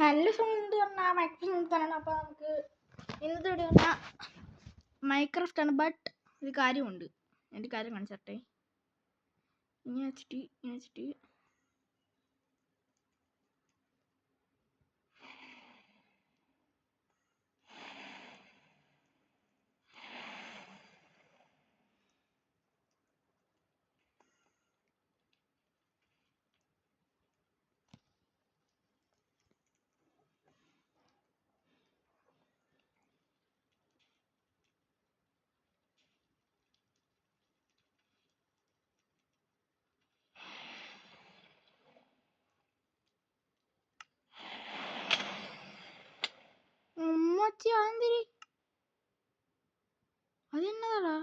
Hello സുഹൃത്ത് പറഞ്ഞാൽ microphone എടുക്കാനാണ്. അപ്പോൾ നമുക്ക് ഇന്നത്തെ വീഡിയോ പറഞ്ഞാൽ മൈക്രാഫ്റ്റ് ആണ്. ബട്ട് ഒരു കാര്യമുണ്ട്, എൻ്റെ കാര്യം കാണിച്ചട്ടെ. ഇങ്ങനെ വെച്ചിട്ട് അതെന്തിരി അതെന്നതാടാ?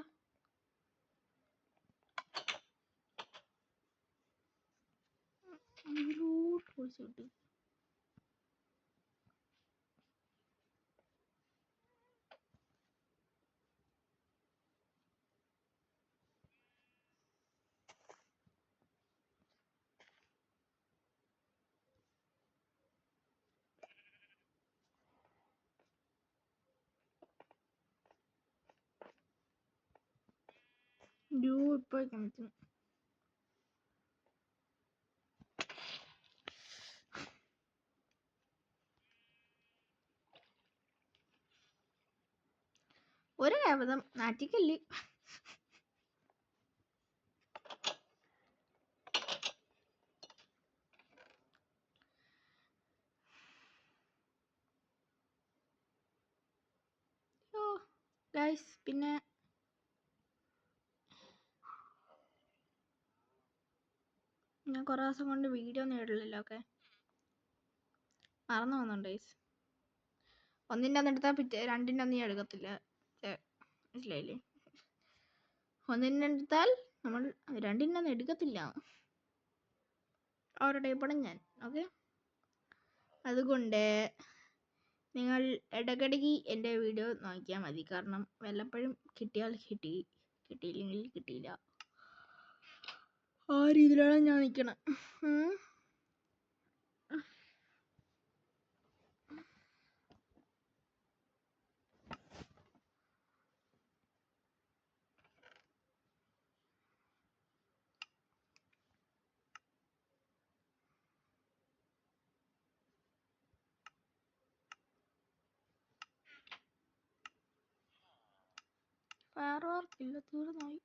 ഇപ്പോൾ കാണിച്ചു. ഒരു കവതം നാറ്റിക്കല്ല്. ഗൈസ്, പിന്നെ ഞാൻ കുറേ ദിവസം കൊണ്ട് വീഡിയോ ഒന്നും ഇടില്ലല്ലോ. ഓക്കെ, മറന്നു പോകുന്നുണ്ട് ഗൈസ്. ഒന്നിൻ്റെ ഒന്ന് എടുത്താൽ രണ്ടിൻ്റെ ഒന്നും എടുക്കത്തില്ല. മനസ്സിലായില്ലേ? ഒന്നിൻ്റെ എടുത്താൽ നമ്മൾ രണ്ടിൻ്റെ ഒന്നും എടുക്കത്തില്ല. ആ ഒരു ടൈപ്പാണ് ഞാൻ. ഓക്കെ, അതുകൊണ്ട് നിങ്ങൾ ഇടയ്ക്കിടയ്ക്ക് എൻ്റെ വീഡിയോ നോക്കിയാൽ മതി. കാരണം വല്ലപ്പോഴും കിട്ടിയാൽ കിട്ടി, കിട്ടിയില്ലെങ്കിൽ കിട്ടിയില്ല. ആ രീതിയിലാണ് ഞാൻ നിൽക്കണം. ഫയർ വർക്കില്ല, തീർന്നായി.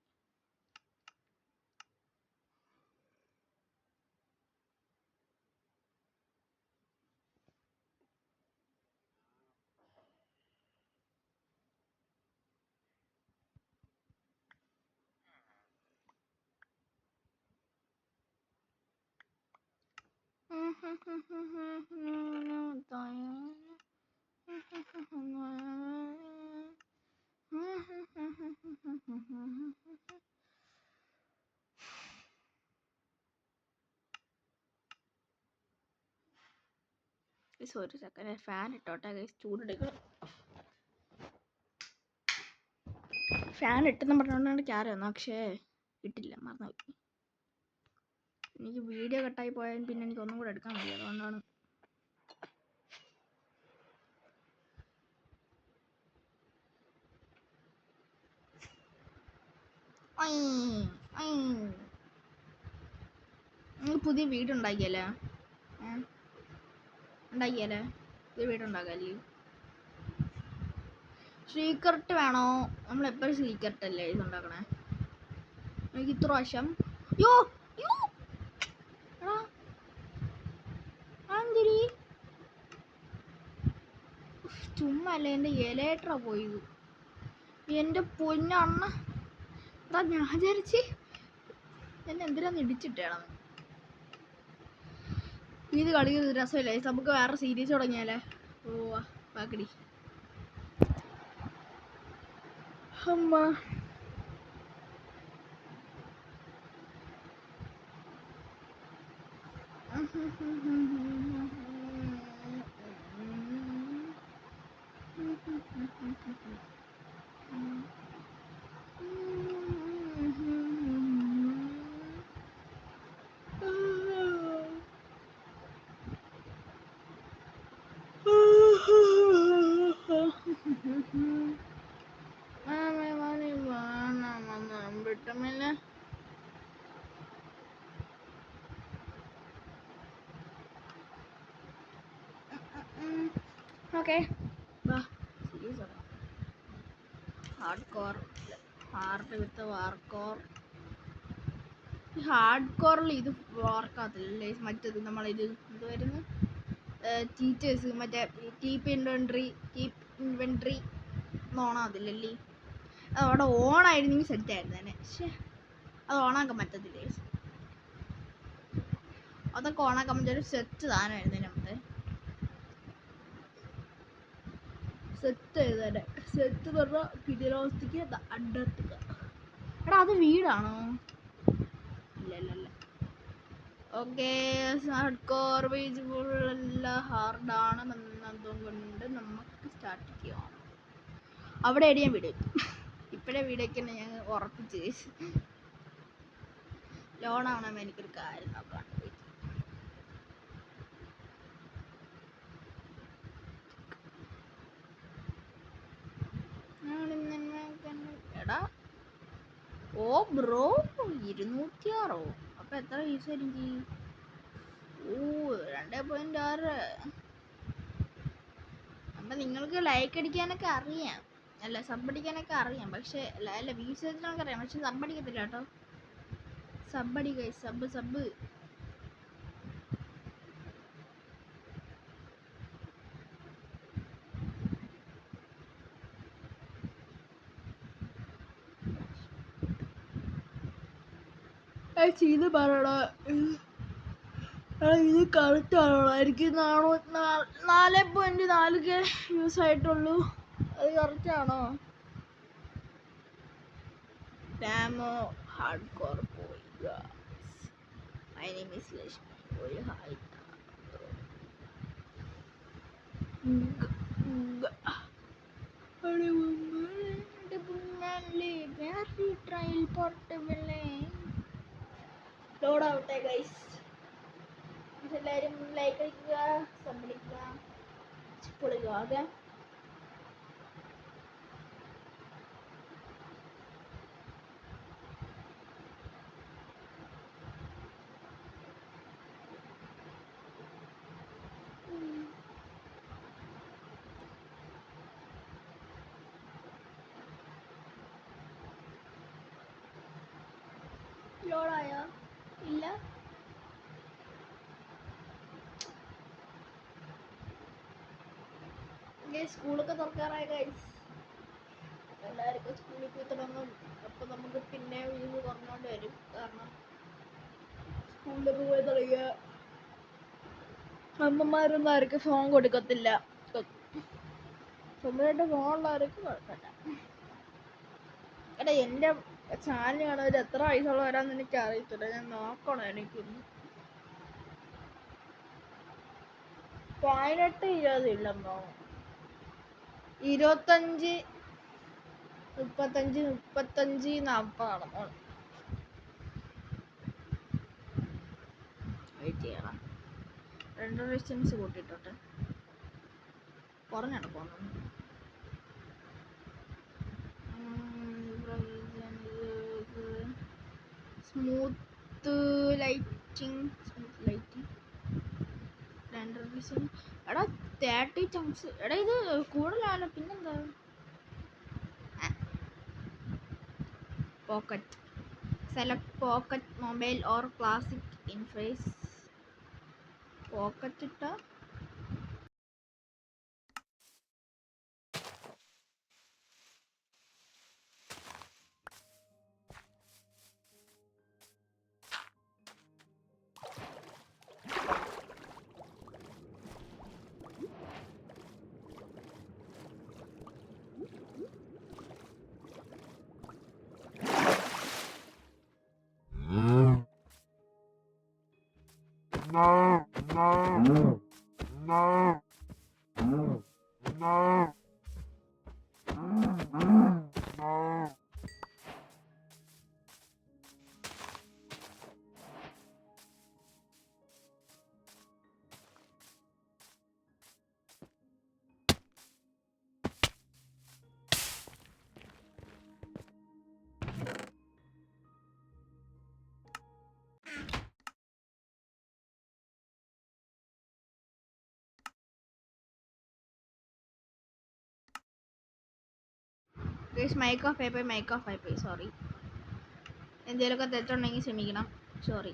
ഒരു സെക്കൻഡ് ഫാൻ ഇട്ടോട്ടെ ഗൈസ്, ചൂടെടുക്കണം. ഫാൻ ഇട്ടെന്ന് പറഞ്ഞുകൊണ്ടാണ് ക്യാരി വന്നത്, പക്ഷേ ഇട്ടില്ല, മറന്നുപോയി. എനിക്ക് വീഡിയോ കട്ടായി പോയാൽ പിന്നെ എനിക്ക് ഒന്നും കൂടെ എടുക്കാൻ വയ്യ, അതുകൊണ്ടാണ്. നിങ്ങൾ പുതിയ വീടുണ്ടാക്കിയല്ലേ? പുതിയ വീടുണ്ടാക്കല്ലേ? സീക്രട്ട് വേണോ? നമ്മളെപ്പോഴും സീക്രട്ട് അല്ലേ ഇത് ഉണ്ടാക്കണേ? എനിക്ക് ഇത്ര വശം ചുമ്മാ അല്ലേ എൻ്റെ എലേട്ര പോയത്. എൻ്റെ പൊന്നണ്ണ, അതാ ഞാൻ വിചാരിച്ച് എന്നെ എന്തിനാന്ന് ഇടിച്ചിട്ടാണ്. ഇത് കളിക്കുന്നത് രസമില്ല. നമുക്ക് വേറെ സീരീസ് തുടങ്ങിയാലേ? ഓ ബാക്കടി അമ്മ. ഓക്കെ ഹാർഡ് കോർ ഹാർഡ് വിത്ത് വാർക്കോർ. ഹാർഡ് കോറിൽ ഇത് വർക്കാകത്തില്ലേ മറ്റേത് നമ്മളിത് എന്ത് വരുന്നു ടീച്ചേഴ്സ് മറ്റേ കീപ്പ് ഇൻവെൻട്രി ഓണാകത്തില്ലല്ലേ. അത് അവിടെ ഓണായിരുന്നെങ്കിൽ സെറ്റായിരുന്നു തന്നെ. പക്ഷേ അത് ഓണാക്കാൻ പറ്റത്തില്ലേ. അതൊക്കെ ഓണാക്കാൻ പറ്റിയ ഒരു സെറ്റ് സാധനമായിരുന്നു നമ്മുടെ സെറ്റ് ചെയ്തേ. സെറ്റ് പറഞ്ഞാൽ കിടിലോസ്റ്റിക്ക് അഡർട്ടിക്ക. എടാ അത് വീടാണോ? ഇല്ല. ഓക്കെ ഹാർഡ് കോർ പേജ് ഫുള്ള ഹാർഡാണ് എന്നതുകൊണ്ട് നമുക്ക് സ്റ്റാർട്ട് ചെയ്യാം. അവിടെ എടിയാൻ വീട് ഇപ്പോഴേ വീടൊക്കെ ഞാൻ ഉറപ്പിച്ച് ലോണാവണം. എനിക്കൊരു കാര്യം നോക്കാം. എടാ ഓ ബ്രോ 206. അപ്പൊ എത്ര ഫീസ് എനിക്ക്? 2.6. അപ്പൊ നിങ്ങൾക്ക് ലൈക്ക് അടിക്കാനൊക്കെ അറിയാം, അല്ല സബ് അടിക്കാനൊക്കെ അറിയാം. പക്ഷെ അല്ല വീസ് വെച്ചിട്ടൊക്കെ അറിയാം, പക്ഷെ സബ് അടിക്കത്തില്ല കേട്ടോ. സബ് അടിക്ക സബ് ചെയ്ത് പറയണോ? ഇത് കറക്റ്റ് ആണോ? എനിക്ക് 4.4K യൂസ് ആയിട്ടുള്ളൂ. അത് കറക്റ്റ് ആണോ? ഡാമോ ഹാർഡ് കോർ പോയി. My name is Lakshmi. ഒരു ഹായ്. ലോഡ് ആവട്ടെ ഗൈസ്. എല്ലാവരും ലൈക്ക് അടിക്കുക, സബ് അടിക്കുക, പൊളിക്കുക. ഓക്കെ ലോഡായോ? ഇല്ല. സ്കൂളൊക്കെ തുറക്കാറായ ഗൈസ്. എല്ലാവർക്കും സ്കൂളിൽ പോയി തുടങ്ങും. അപ്പോൾ നമുക്ക് പിന്നെ വീട് കുറഞ്ഞോണ്ട് വരും. കാരണം സ്കൂളിലൊക്കെ പോയി തുടങ്ങിയ അമ്മമാരൊന്നും ആർക്ക് ഫോൺ കൊടുക്കത്തില്ല. സ്വന്തമായിട്ട് ഫോണുള്ളവർക്ക് കുഴപ്പമില്ല. എടാ എൻ്റെ ചാനൽ കാണുന്നവർ എത്ര വയസ്സുള്ളവരാന്ന് എനിക്ക് അറിയത്തില്ല. ഞാൻ നോക്കണം. എനിക്കൊന്ന് 18, 20 ഇല്ലെന്നോ. 25, 35, 40 ആണെന്നോ. വെയിറ്റ് ചെയ്യണം. 2 ഡിസ്റ്റൻസ് കൂട്ടിയിട്ടോട്ടെ. കുറഞ്ഞാണ് പോകുന്നത്. Smooth lighting. 2 ഡിസ്റ്റൻസ്. എടാ 30 ചങ്ക്സ്. എടാ ഇത് കൂടുതലാണല്ലോ. പിന്നെന്താ? Pocket select pocket mobile or classic ഇൻഫേസ്. Pocket ഇട്ട മൈക്ക് ഓഫ് ആയിപ്പോയി സോറി. എന്തെങ്കിലുമൊക്കെ തെറ്റുണ്ടെങ്കിൽ ക്ഷമിക്കണം, സോറി.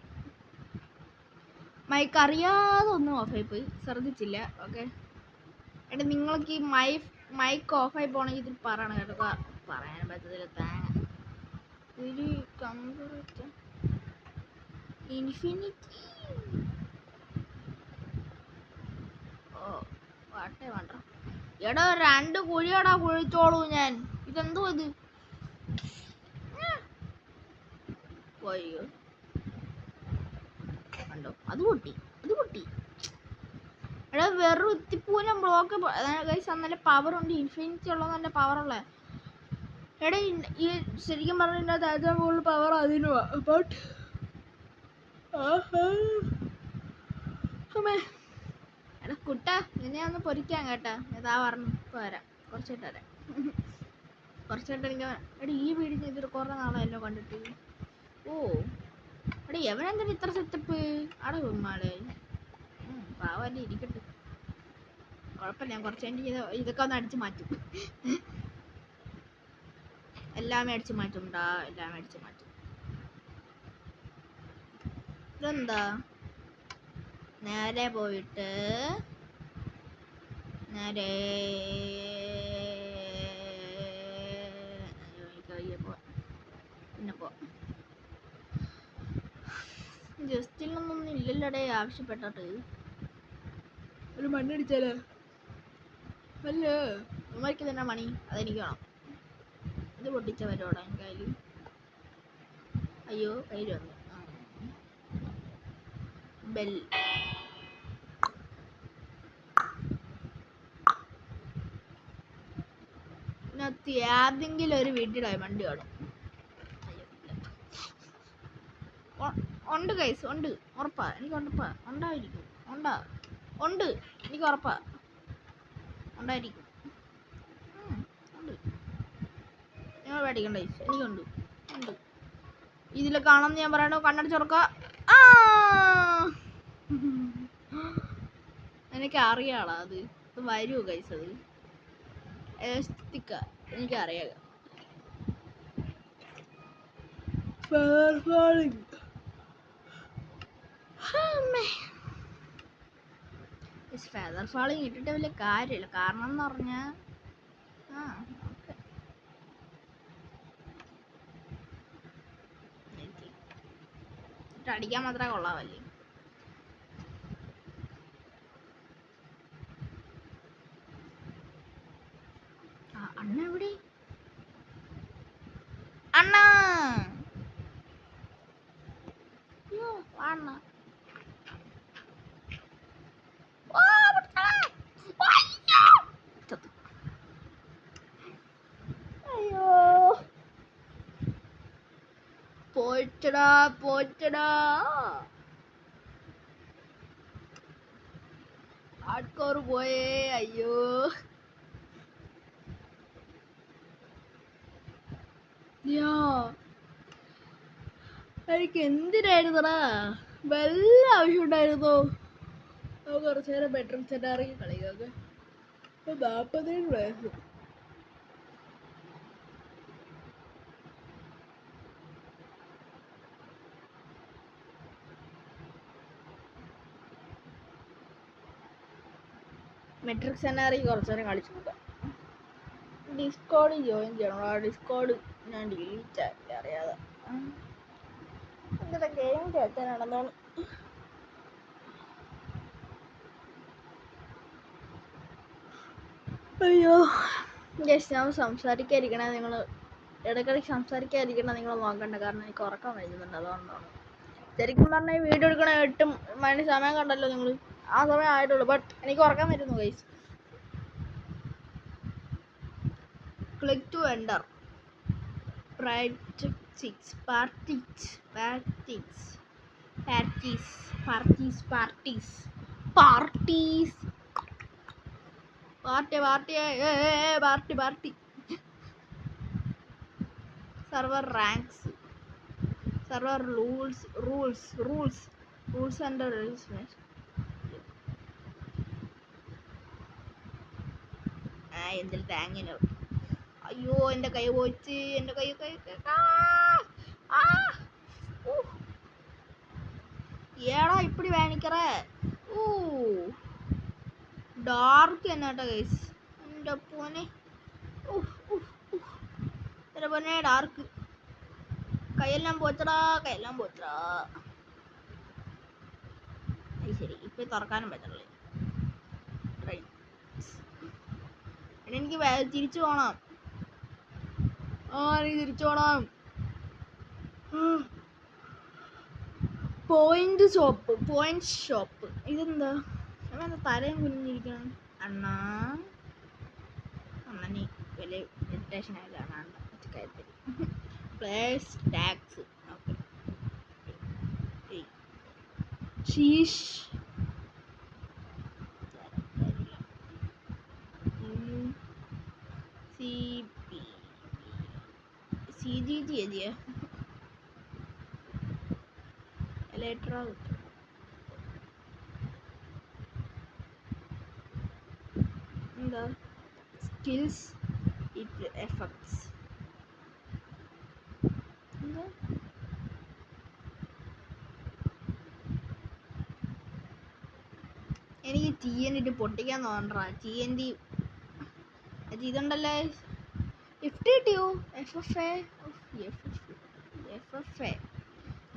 മൈക്ക് അറിയാതെ ഒന്നും ഓഫായിപ്പോയി, ശ്രദ്ധിച്ചില്ല. ഓക്കെ എടാ, നിങ്ങൾക്ക് ഈ മൈക്ക് ഓഫായി പോകണമെങ്കിൽ ഇതിൽ പറയണം കേട്ടോ. പറയാൻ പറ്റത്തില്ല. ഒരു കമ്പ്യൂട്ടർ ഇൻഫിനിറ്റി വാട്ടേ വേണ്ട. എടാ 2 കുഴിയടാ കുഴിച്ചോളൂ ഞാൻ. ഇതെന്തോ ഇത്? അയ്യോ കണ്ടോ, അത് പൊട്ടി. എടാ വെറും എത്തിപ്പൂരം ബ്ലോക്ക്. നല്ല പവറുണ്ട്, ഇൻഫിനിറ്റി ഉള്ളത് നല്ല പവറുള്ള. എടാ ഈ ശരിക്കും പറഞ്ഞാൽ ഏറ്റവും കൂടുതൽ പവർ അതിനുവാ. ബട്ട് എടാ കുട്ട, നിന്നെ ഒന്ന് പൊരിക്കാൻ കേട്ടാ. ഇതാ പറഞ്ഞു. ഇപ്പോൾ വരാം, കുറച്ചായിട്ട് വരാം. എനിക്ക് എടാ ഈ വീടിന് ഇതിൽ കുറേ നാളായല്ലോ കണ്ടിട്ട്. ഓ എടാ എവനെന്തിനാ ഇത്ര സെറ്റപ്പ്? അവിടെ ഉമ്മാളെ പാവല്ലേ, ഇരിക്കട്ടെ, കുഴപ്പമില്ല. ഞാൻ കുറച്ച് കഴിഞ്ഞ് ഇതൊക്കെ ഒന്ന് അടിച്ചു മാറ്റും. എല്ലാം അടിച്ചു മാറ്റും. ഇതെന്താ? നേരെ പോയിട്ട് നേരെ പിന്നെ ജസ്റ്റിനൊന്നും ഇല്ലല്ലോടെ ആവശ്യപ്പെട്ടിട്ട്. ഒരു മണ്ണടിച്ചാലോ? അല്ല ഉമ്മക്ക് തന്നെ മണി, അതെനിക്ക് വേണം. ഇത് പൊട്ടിച്ച വരുവാടാ കയ്യിൽ. അയ്യോ കയ്യിൽ വന്നു. ബെൽ ഏതെങ്കിലും ഒരു വീട്ടിൽ ഡയമണ്ട് കാണും. ഉണ്ട് ഗൈസ്, ഉണ്ട്, ഉറപ്പാ. എനിക്ക് ഉണ്ടായിരിക്കും. ഉണ്ട്, എനിക്ക് ഉറപ്പാ ഉണ്ടായിരിക്കും. ഉണ്ട്, നിങ്ങൾ പേടിക്കണ്ട ഗൈസ്, എനിക്കുണ്ട്. ഇതിൽ കാണാമെന്ന് ഞാൻ പറയണോ? കണ്ണടിച്ചുറക്ക. എനിക്ക് അറിയാളാ അത് വരുമോ ഗൈസ്? അത് എനിക്കറിയാം. ഫെദർ ഫാളിങ് ഇട്ടിട്ട് വലിയ കാര്യമില്ല. കാരണം എന്ന് പറഞ്ഞാൽ അടിക്കാൻ മാത്രമേ കൊള്ളാവല്ലേ. അണ്ണ എവിടെ? അണ്ണാ അണ്ണ അയ്യോ പോച്ചടാ. ആൾക്കാർ പോയേ. അയ്യോ എനിക്ക് എന്തിനായിരുന്നടാ വല്ല ആവശ്യം ഉണ്ടായിരുന്നോ? കുറച്ചു നേരം ബെഡ്റൂം സെറ്റ് ഇറങ്ങി കളിക്കൊക്കെ. 47 വയസ്സ്. മെട്രിക് സെനാറി കുറച്ചു നേരം കളിച്ചു നോക്കാം. ഡിസ്കോഡ് ജോയിൻ ചെയ്യണം. ഡിസ്കോഡ് ഞാൻ ഡിലീറ്റ് ആക്കി അറിയാതെ. എന്താ ഗെയിം കേൾക്കാനാണെന്നാണ്. അയ്യോ ജസ്റ്റ് ഞാൻ സംസാരിക്കാതിരിക്കണേ. നിങ്ങൾ ഇടയ്ക്കിടയ്ക്ക് സംസാരിക്കാതിരിക്കണ നിങ്ങൾ നോക്കണ്ട. കാരണം എനിക്ക് ഉറക്കം വരുന്നുണ്ട്, അതുകൊണ്ടാണ്. ശരിക്കും പറഞ്ഞാൽ ഈ വീഡിയോ എടുക്കണ 8 മണി സമയം കണ്ടല്ലോ നിങ്ങൾ. ആ സമയം ആയിട്ടുള്ളൂ. ബട്ട് എനിക്ക് ഉറക്കം വരുന്നു guys. Click to enter practice party server ranks, server rules and regulations. എന്തിൽ തേങ്ങനോ? അയ്യോ എൻ്റെ കൈ പോയിച്ച്, എൻ്റെ കൈ ഏടാ ഇപ്പടി വേണിക്കറ. ഡാർക്ക് എന്നാട്ടാ ഗൈസ്, എൻ്റെ പോനെ. എൻ്റെ പോനെ ഡാർക്ക്. കൈയെല്ലാം പോച്ചടാ. അത് ശരി, ഇപ്പൊ തുറക്കാനും പറ്റണല്ലേ. എനിക്ക് തിരിച്ചു പോണം. എനിക്ക് തിരിച്ചു പോണം. Point shop. ഇതെന്താ തലയും കുഞ്ഞിരിക്കണം. അണ്ണനി വലിയ മെഡിറ്റേഷൻ ആയിട്ടാണ് കാര്യത്തിൽ. Place tax ഷീഷ്. CGG है जी इलेक्ट्रा the skills effects എനിക്ക് TNT പൊട്ടിക്കാൻ തോന്നണ്ടാ. TNT ഇതുണ്ടല്ലേ FTTO FFA.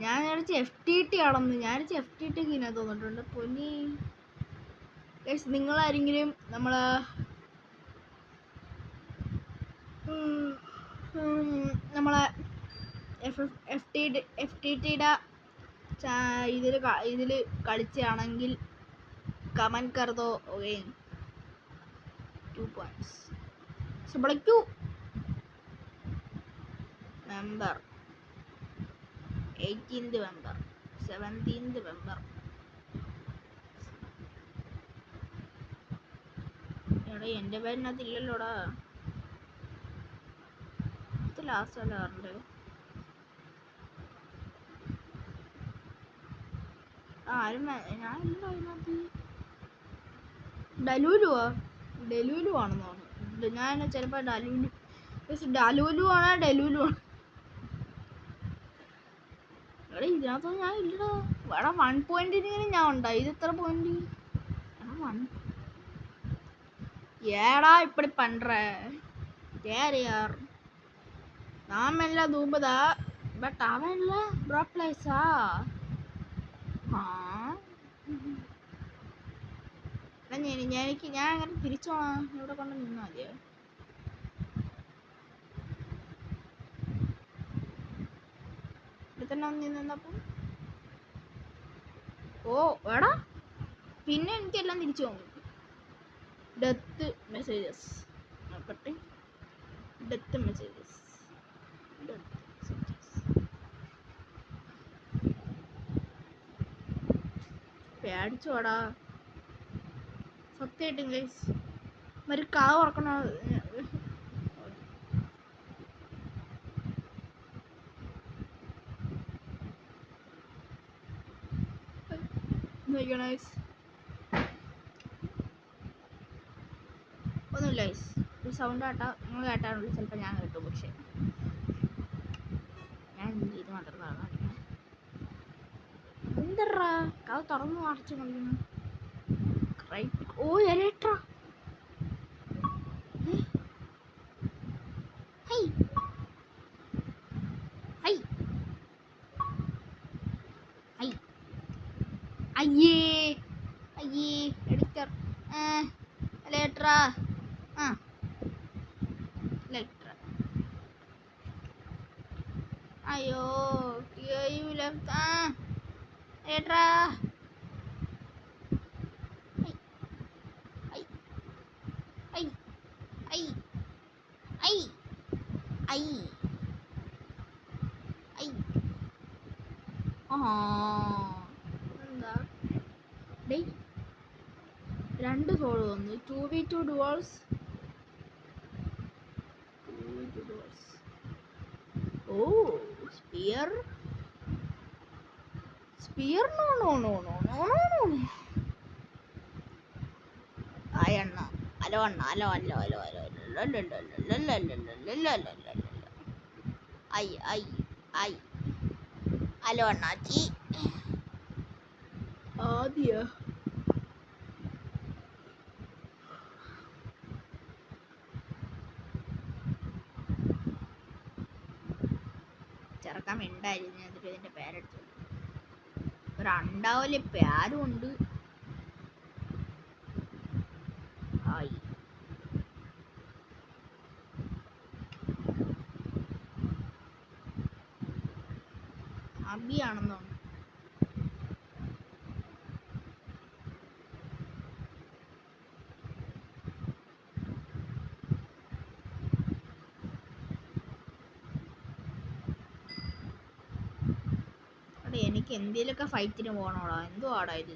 ഞാൻ വിചാരിച്ച FTT ആണെന്ന്. FTT ഇതിനകത്ത് തോന്നിട്ടുണ്ട്. പൊന്നി നിങ്ങളാരെങ്കിലും നമ്മളെ FTTയുടെ ഇതിൽ കളിച്ചാണെങ്കിൽ കമന്റ് कर दो. Okay 2 points. സുബ്ലക്യു member 18th member 17th member. എടാ എൻ്റെ പേരിനകത്ത് ഇല്ലല്ലോടാ. ഇത് ലാസ്റ്റ് അല്ല പറഞ്ഞത്. ആരും ഞാൻ ഇല്ല അതിനകത്ത്. ഡലൂലു ആണെന്ന് തോന്നുന്നു. ഞാൻ ചിലപ്പോൾ ഡലൂലു ആണോ ഡലൂലു ആണ്. എടാ ഇതിനകത്തൊന്നും ഞാൻ ഇല്ലടാ. എടാ 1 പോയിന്റിന് ഞാൻ ഉണ്ടായി. ഇത് എത്ര പോയിന്റ്? ஏடா இப்படி பண்ற? யார் யார் நாம எல்லாம் தூம்புதா. பட் அவன் இல்ல ப்ரோ பிளேஸா. ഞാൻ അങ്ങനെ തിരിച്ചോണാ. ഇവിടെ കൊണ്ട് നിന്നാ മതിയോ? ഇവിടെ തന്നെ നിന്നപ്പം എടാ പിന്നെ എനിക്കെല്ലാം തിരിച്ചു പോകും. ഡെത്ത് മെസ്സേജസ് നോക്കട്ടെ. ഡെത്ത് മെസ്സേജസ് പേടിച്ചോടാ സത്യമായിട്ടും ഗൈസ്. ഒരു കാവ് ഉറക്കണ ഒന്നുമില്ല ഗൈസ്. ഒരു സൗണ്ട് കേട്ടാ നിങ്ങൾ കേട്ടാറുള്ളൂ. ചിലപ്പോൾ ഞാൻ കേട്ടു. പക്ഷെ ഞാൻ ഇത് മാത്രം എന്തറാ കാവ് തുറന്നു അടച്ചു കളിക്കുന്നു. ഓ എലേട്രാ. അയ്യേ എഡിറ്റർ ലെറ്ററാ ലെറ്റർ. അയ്യോ ലെറ്ററാ. എന്താ രണ്ട് സോള് വന്നു. 2v2 duels. Oh spear no. അയണ്ണ ഹലോ അണ്ണ ഹലോ ഹലോ ഹലോ ഹലോ ഐ ഐ ഐ ഹലോ അണ്ണാച്ചി ആദ്യ ചെറുക്കാൻ മിണ്ടായിരുന്നു എന്നിട്ട് ഇതിന്റെ പേരെടുത്തു ഒരു അണ്ടാവല് പേരും ഉണ്ട് ആയി അബിയാണെന്നോ എനിക്ക് എന്തേലൊക്കെ ഫൈറ്റിന് പോകണോടാ എന്തോ ആടാ ഇത്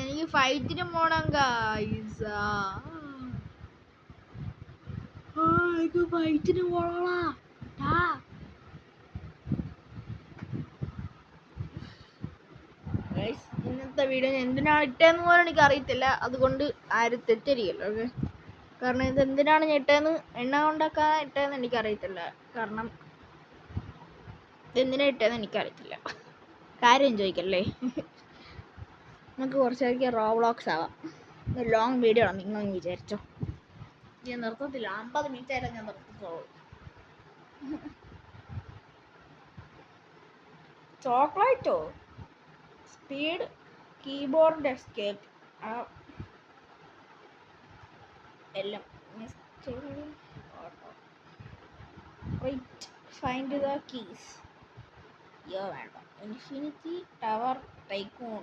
എനിക്ക് ഫൈറ്റിന് പോണം ഗായ്സ് എനിക്ക് ഫൈറ്റിന് പോണോടാ ഇന്നത്തെ വീഡിയോ എന്തിനാണ് ഇട്ടേന്ന് പോലും എനിക്ക് അറിയത്തില്ല അതുകൊണ്ട് ആരും തെറ്റരികല്ലോ ഓക്കെ കാരണം ഇത് എന്തിനാണ് ഞാൻ ഇട്ടേന്ന് എണ്ണ കൊണ്ടാക്കാൻ ഇട്ടേന്ന് എനിക്കറിയത്തില്ല കാരണം ഇതെന്തിനാ ഇട്ടേന്ന് എനിക്കറിയത്തില്ല കാര്യം ചോദിക്കല്ലേ നമുക്ക് കുറച്ചേക്ക് റോബ്ലോക്സ് ആവാം ലോങ് വീഡിയോ ആണ് നിങ്ങൾ വിചാരിച്ചോ ഞാൻ നിർത്തത്തില്ല 50 മിനിറ്റ് ആയാലും ഞാൻ നിർത്തത്തോളൂ ചോക്ലേറ്റോ സ്പീഡ് കീബോർഡ് എസ്കേപ്പ് എല്ലാം ഫൈൻഡ് ദ കീസ് വേണ്ട ഇൻഫിനിറ്റി ടവർ ടൈക്കൂൺ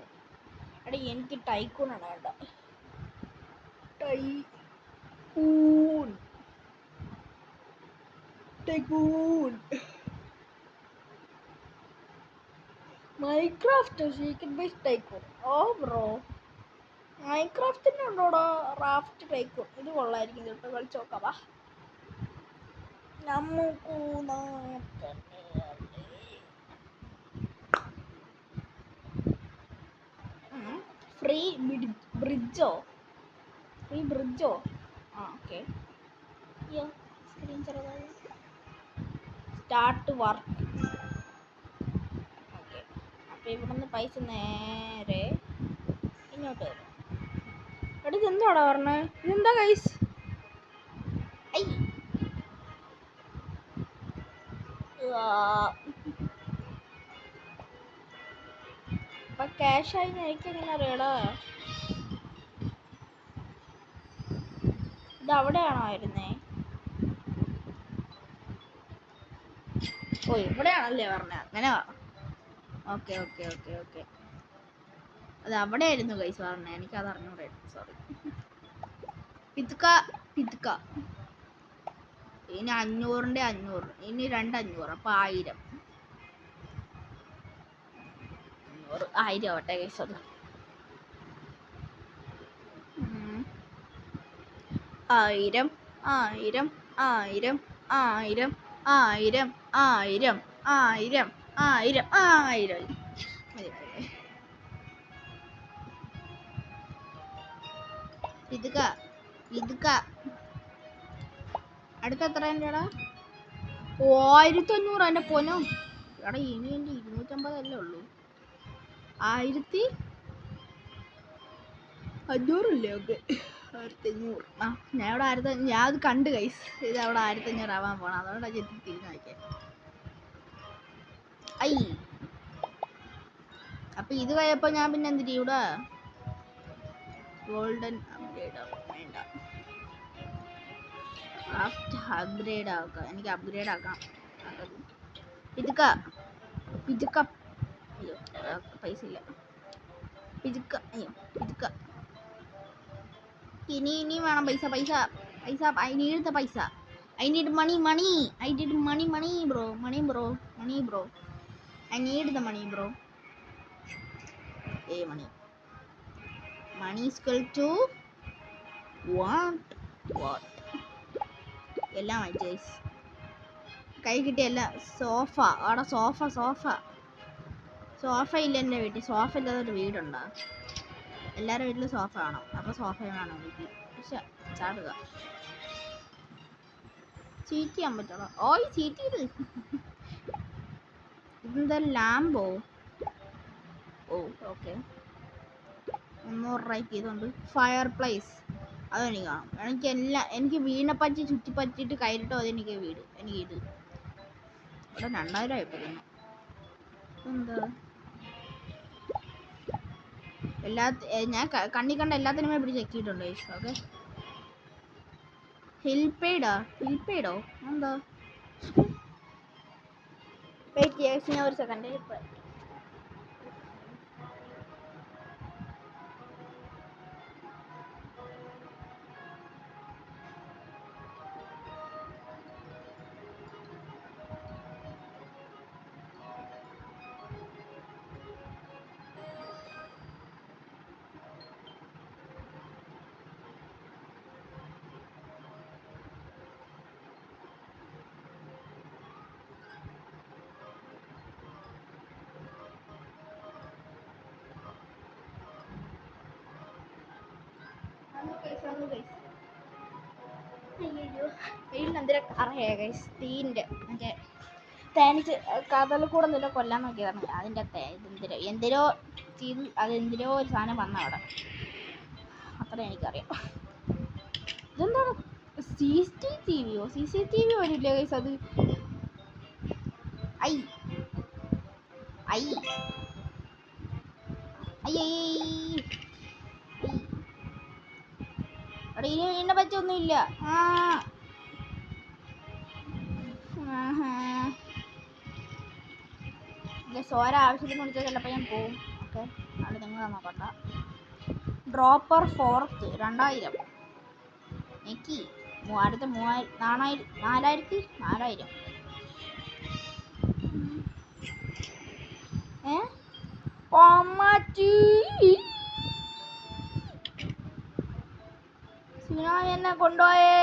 എടാ എനിക്ക് ടൈക്കൂൺ ആണ് വേണ്ട tycoon Minecraft secret base tycoon oh bro മൈൻക്രാഫ്റ്റിൻ്റെ ഉണ്ടോടാ റാഫ്റ്റ് ടൈക്കൂൺ ഇത് കൊള്ളായിരിക്കും കേട്ടോ കളിച്ച് നോക്കാവാ നമുക്ക് ഫ്രീ ബ്രിഡ്ജോ ആ ഓക്കെ സ്ക്രീൻ ചെറുതായി സ്റ്റാർട്ട് വർക്ക് ഓക്കെ അപ്പോൾ ഇവിടെ നിന്ന് പൈസ നേരെ ഇങ്ങോട്ട് വരും എടാ ഇതെന്താടാ പറഞ്ഞേ ഇതെന്താ ഗൈസ് ഐ അപ്പൊ ക്യാഷായി എനിക്കെങ്ങനെ അറിയടാ ഇത് അവിടെയാണോ വരുന്നേ ഓ ഇവിടെയാണല്ലേ പറഞ്ഞ അങ്ങനെ ഓക്കെ ഓക്കെ ഓക്കെ ഓക്കെ അത് അവിടെ ആയിരുന്നു ഗൈസ് പറഞ്ഞത് എനിക്കത് അറിഞ്ഞൂടെ സോറി പിതുക്ക ഇനി 500ന്റെ 500 ഇനി 2 500 അപ്പൊ 1000 ആവട്ടെ ഗൈസ് അത് 1000 1000 1000 1000 1000 1000 1000 1000 1000 ഇതുക്ക അടുത്ത എത്ര എടാ 1500 എൻ്റെ പൊന്നോ എടാ ഇനി എൻ്റെ 250 അല്ലേ ഉള്ളൂ 1500 അല്ലേ ഓക്കെ 1500 ആ ഞാൻ ഇവിടെ ഞാൻ അത് കണ്ട് ഗൈസ് ഇത് അവിടെ 1500 ആവാൻ പോണം അതുകൊണ്ടാണ് ചെത്തി തിരിഞ്ഞു നോക്കിയത് ഐ അപ്പൊ ഇത് കഴിയപ്പോ ഞാൻ പിന്നെ എന്തിരി ഇവിടെ ഗോൾഡൻ അപ്ഗ്രേഡ് വേണ്ട അപ്ഗ്രേഡ് ആക്കാം എനിക്ക് അപ്ഗ്രേഡ് ആക്കാം പിതുക്ക അയ്യോ പൈസ ഇല്ല പിതുക്ക ഇനി വേണം പൈസ I need the paisa I need money I need money bro I need the money bro money is equal to what എല്ലാം കൈ കിട്ടിയ എല്ലാം സോഫ അവിടെ സോഫ സോഫ ഇല്ല എൻ്റെ വീട്ടിൽ. സോഫ ഇല്ലാതെ ഒരു വീടുണ്ടോ? എല്ലാവരുടെ വീട്ടിലും സോഫ വേണം. അപ്പോൾ സോഫ വേണം വീട്ടിൽ. പക്ഷെ ചാടുക ചീറ്റ് ചെയ്യാൻ പറ്റുള്ളൂ. ഓയ് ചീറ്റ് ചെയ്ത്. ഇതെന്താ ലാമ്പോ? ഓ ഓക്കെ. 300 രൂപയ്ക്ക് ഇതുണ്ട്. ഫയർ പ്ലേസ് അതെനിക്ക് കാണും. എനിക്ക് വീണപ്പറ്റി ചുറ്റിപ്പറ്റിയിട്ട് കയറിട്ടോ അതെനിക്ക് വീട്. എനിക്ക് ഇത് ഇവിടെ 2000 ആയിപ്പോൾ എന്താ ഞാൻ കണ്ണി കണ്ട എല്ലാത്തിനുമേ പിടിച്ച് ചെക്കിയിട്ടുണ്ട്. ഓക്കെ ഹിൽപെയ്ഡോ എന്താ? വെയിറ്റ് ഞാൻ ഒരു സെക്കൻഡ്. വെയിലിനെന്തിനാ അറിയാ ഗൈസ്? തീൻ്റെ മറ്റേ തേനിച്ച് കഥൽ കൂടെ എന്തെല്ലോ കൊല്ലാൻ നോക്കിയതാണ്. അതിൻ്റെ എന്തിനോ ചെയ്ത് അതെന്തിനോ ഒരു സാധനം വന്ന അവിടെ. അത്ര എനിക്കറിയാം. ഇതെന്താണ്? CCTV വരില്ല ഗൈസ്. അത് ഐ അവിടെ ഇതിനെ പറ്റൊന്നുമില്ല. സോര ആവശ്യത്തിന് വിളിച്ചാൽ ചിലപ്പോൾ ഞാൻ പോവും. ഓക്കെ അത് നിങ്ങൾ നോക്കണ്ട. Dropper 4th 2000. എനിക്ക് അടുത്ത 4000. എന്നെ കൊണ്ടുപോയേ.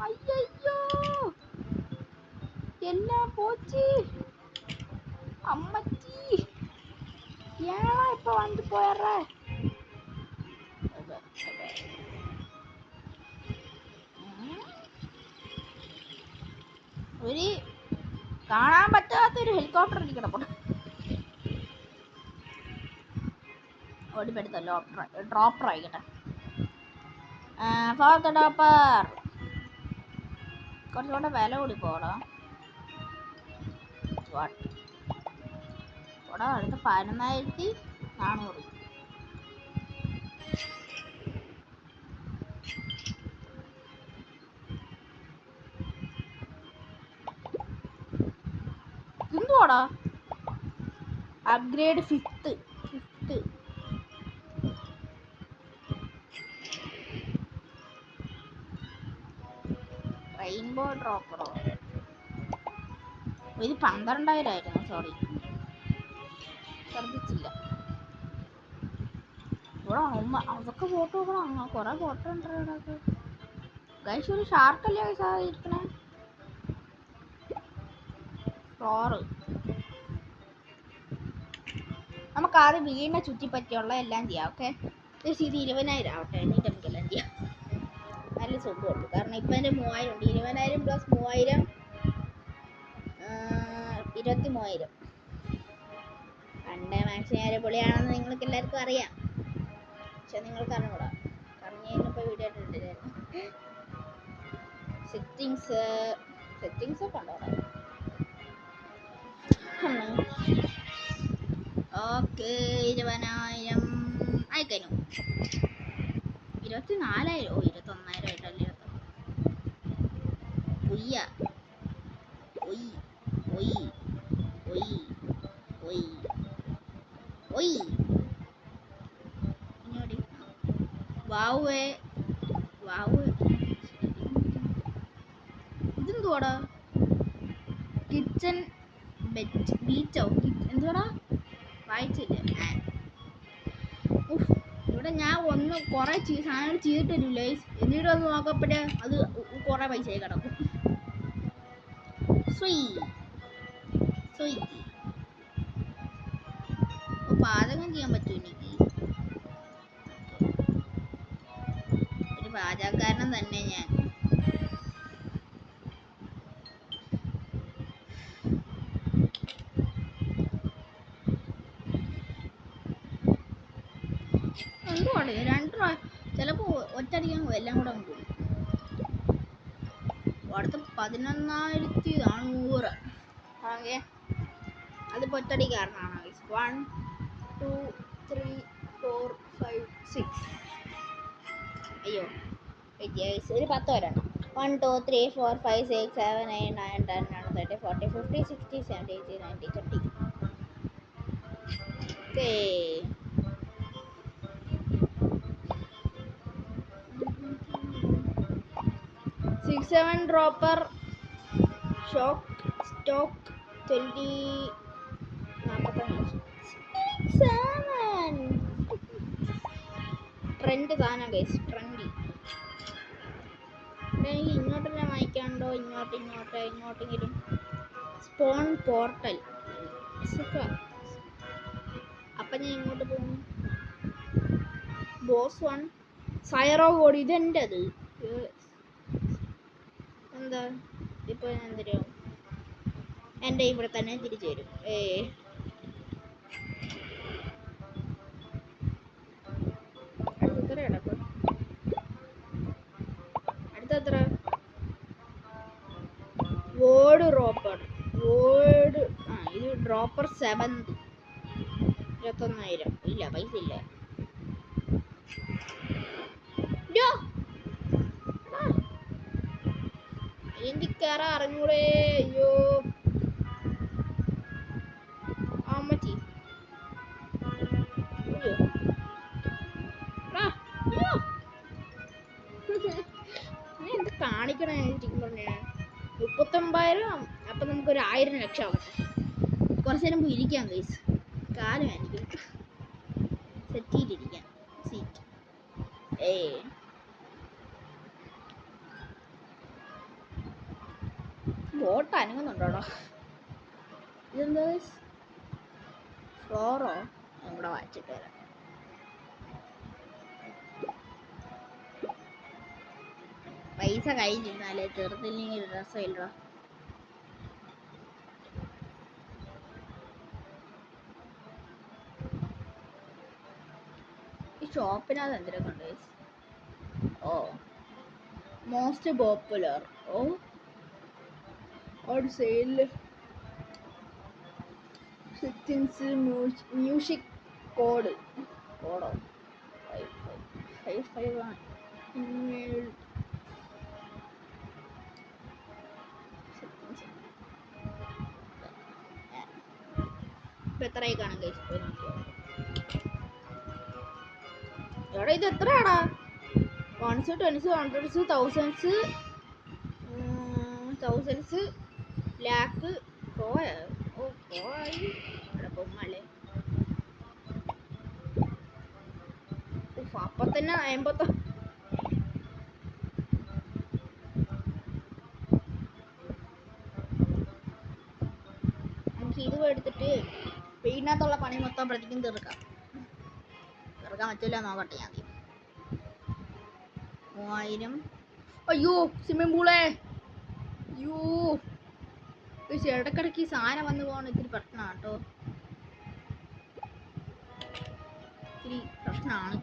അയ്യോ എല്ലാം പോച്ച്. അമ്മച്ചി ഇപ്പൊ വന്നിട്ട് പോയറേ. ഒരു കാണാൻ പറ്റാത്തൊരു ഹെലികോപ്റ്റർ കിടപ്പുണ്ട്. ഓടിപ്പെടുത്തല്ലോ ഡ്രോപ്പർ ആയിക്കട്ടെ. ഫോർത്ത് ഡ്രോപ്പർ കുറച്ചുകൂടെ വില കൂടി പോടാ. അടുത്ത 11400. എന്തുവാടാ? Upgrade 5th. റെയിൻബോ ഡ്രോപ്പറോ? ഇത് 12000 ആയിരുന്നു. സോറി ശ്രദ്ധിച്ചില്ല. ഇവിടെ അതൊക്കെ ഫോട്ടോ നോക്കണം. കുറെ ഫോട്ടോ ഉണ്ട്. ഗൈസ് ഒരു ഷാർക്കല്ലേ ഇരിക്കണേ? ഫ്ലോറ് നമുക്ക് ആദ്യം വീടിനെ ചുറ്റിപ്പറ്റിയുള്ള എല്ലാം ചെയ്യാം. ഓക്കെ ഇത് 20000 ആവട്ടെ. എന്നിട്ട് നമുക്കെല്ലാം ചെയ്യാം. നല്ല സുഖമുള്ളൂ. കാരണം ഇപ്പം എൻ്റെ 3000 ഉണ്ട്. 20000 + 3000 23000. പണ്ടേ മാക്സിമം പൊളിയാണെന്ന് നിങ്ങൾക്ക് എല്ലാവർക്കും അറിയാം. പക്ഷെ നിങ്ങൾക്ക് അറിഞ്ഞൂടാ. കാരണം ഞാൻ ഇന്നിപ്പോൾ വീഡിയോ ഇട്ടിട്ടുണ്ടായിരുന്നു. സെറ്റിങ്സ് ഒക്കെ ഉണ്ടോ? ഓക്കെ 20000 അയക്കനു. 24000 21000 ആയിട്ടല്ലേ? ഇതെന്തുവാടാ? കിച്ചൺ ബീച്ചോ എന്തുവാടാ? വായിച്ചില്ലേ? ഇവിടെ ഞാൻ കുറെ സാധനങ്ങൾ ചെയ്തിട്ടില്ലേ? എന്നിട്ട് ഒന്ന് നോക്കപ്പെട്ട് അത് കുറെ പൈസയായി കിടക്കും. പാചകം ചെയ്യാൻ പറ്റും എനിക്ക്. ഒരു പാചകക്കാരൻ തന്നെ ഞാൻ. എന്തുകൊണ്ട് ചിലപ്പോ ഒറ്റയടിക്കാൻ എല്ലാം കൂടെ അങ്ങ് പോകും. അടുത്ത 11,400 ഓക്കെ. അതിപ്പോൾ ഒറ്റടി കാരണമാണ്. 1 2 3 4 5 6. അയ്യോ ഒരു 10 വരണം. 1 2 3 4 5 6 7 8 9 10 11 13 14 15 16 17 18 19 20. Okay. 6-7 dropper shock stock 20 45 trend സാധനം ഗൈസ്. ട്രെൻഡി. എനിക്ക് ഇങ്ങോട്ടെല്ലാം വാങ്ങിക്കാണ്ടോ? ഇങ്ങോട്ടെങ്കിലും. Spawn portal. അപ്പം ഞാൻ ഇങ്ങോട്ട് പോകും. ബോസ് 1 സൈറോ കോഡ്. ഇതെൻ്റെത്. എന്താ ഇപ്പോൾ ഞാൻ എന്തരും എൻ്റെ ഇവിടെ തന്നെ തിരിച്ചു വരും. അടുത്ത വേർഡ് ഡ്രോപ്പർ. വേർഡ് ഇത് ഡ്രോപ്പർ 7 21,000. ഇല്ല പൈസ ഇല്ല. എനിക്ക് കയറാ അറിഞ്ഞൂടെ. അയ്യോ അമ്മച്ചി. എന്താ കാണിക്കണേ? 39,000. അപ്പം നമുക്കൊരു 1000 ലക്ഷം ആവട്ടെ. കുറച്ച് നേരം പോയി ഇരിക്കാം ഗൈസ്. കാലം എനിക്ക് സെറ്റ് ചെയ്തിരിക്കാം സീറ്റ്. ബോട്ട് അനങ്ങുന്നുണ്ടോടാ? ഇതെന്താ ഫ്ലോറോ? ഇവിടെ വായിച്ചിട്ട് വരാം. പൈസ കഴിഞ്ഞിരുന്നാലേ തീർത്തില്ലെങ്കിൽ രസമില്ലടാ. ഈ ഷോപ്പിനകത്ത് എന്തിനൊക്കെ ഉണ്ട്? Oh most popular. Oh on sale. Settings music കോഡോ 551. ഇമെയിൽ ഇപ്പം എത്രയായി കാണാൻ കഴിച്ചു? എവിടെ ഇത് എത്രയാടാ? 1s 20s 100s 1000s lakh പോയോ? ഓ പോയി. ഇവിടെ പൊമ്മല്ലേ. അപ്പം തന്നെ 50. നമുക്ക് ഇത് എടുത്തിട്ട് വീടിനകത്തുള്ള പണി മൊത്തം പ്രതിക്കും തീർക്കാൻ പറ്റില്ല. നോക്കട്ടെ ആദ്യം. 3000. അയ്യോ സ്വിമ്മിംഗ് പൂളേ. അയ്യോ ഇടക്കിടക്ക് ഈ സാധനം വന്നു പോകണം. ഇത്തിരി പ്രശ്നമാണ് കേട്ടോ. ഇത്തിരി പ്രശ്നമാണ്.